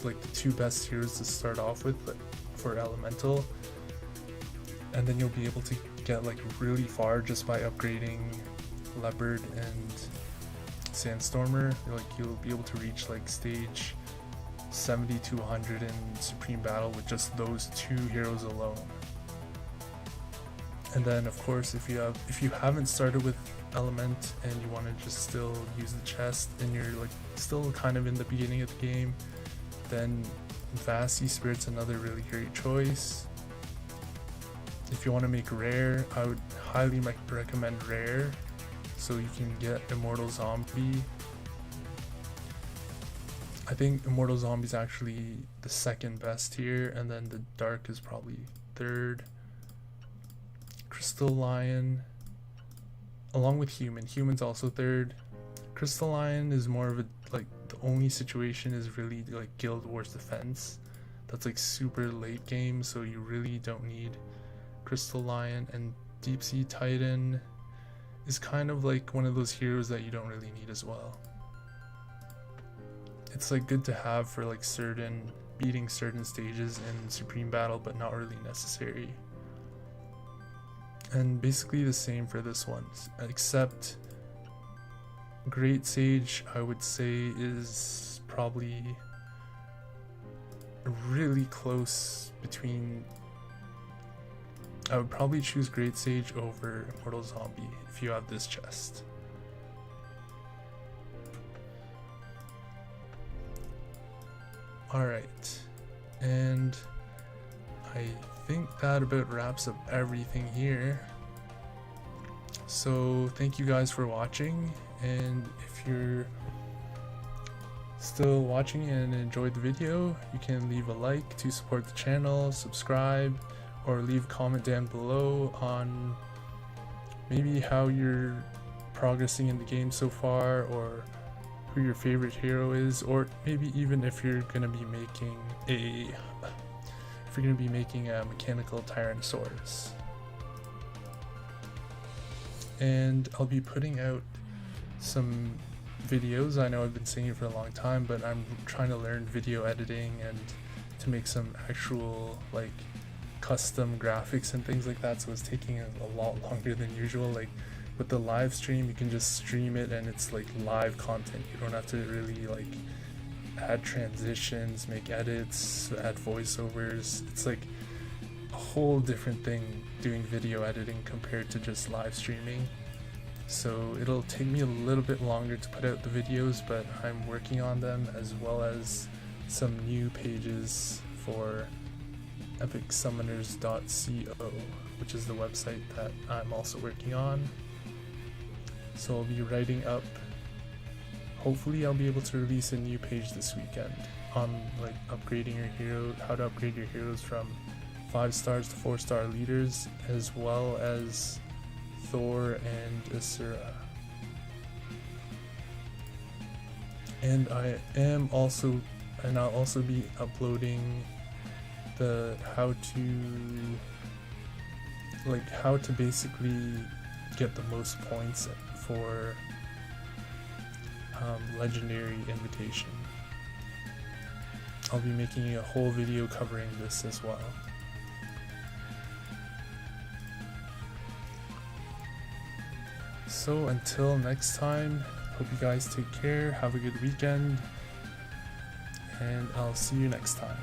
like the 2 best heroes to start off with for Elemental, and then you'll be able to get like really far just by upgrading Leopard and Sandstormer. Like you'll be able to reach like stage 70 to 100 in Supreme Battle with just those 2 heroes alone. And then of course if you haven't started with Element and you want to just still use the chest and you're like still kind of in the beginning of the game, then Vast Spirit's another really great choice. If you want to make rare, I would highly recommend rare, so you can get Immortal Zombie. I think Immortal Zombie is actually the 2nd best here, and then the Dark is probably 3rd. Crystal Lion, along with Human's also 3rd. Crystal Lion is more of a, like, the only situation is really like Guild Wars Defense. That's like super late game, so you really don't need Crystal Lion. And Deep Sea Titan is kind of like one of those heroes that you don't really need as well. It's like good to have for like beating certain stages in Supreme Battle, but not really necessary. And basically the same for this one, except Great Sage I would say is probably really close between. I would probably choose Great Sage over Immortal Zombie if you have this chest. Alright, and I think that about wraps up everything here. So thank you guys for watching, and if you're still watching and enjoyed the video, you can leave a like to support the channel, subscribe, or leave a comment down below on maybe how you're progressing in the game so far, or who your favorite hero is, or maybe even if you're gonna be making a Mechanical Tyrannosaurus. And I'll be putting out some videos. I know I've been saying it for a long time, but I'm trying to learn video editing and to make some actual like custom graphics and things like that, so it's taking a lot longer than usual. Like with the live stream, you can just stream it and it's like live content. You don't have to really like add transitions, make edits, add voiceovers. It's like a whole different thing doing video editing compared to just live streaming. So it'll take me a little bit longer to put out the videos, but I'm working on them, as well as some new pages for epicsummoners.co, which is the website that I'm also working on. So I'll be writing up, hopefully I'll be able to release a new page this weekend on like upgrading your hero, how to upgrade your heroes from 5 stars to 4-star leaders, as well as Thor and Asura. And I'll also be uploading the how to basically get the most points for legendary invitation. I'll be making a whole video covering this as well. So until next time, hope you guys take care, have a good weekend, and I'll see you next time.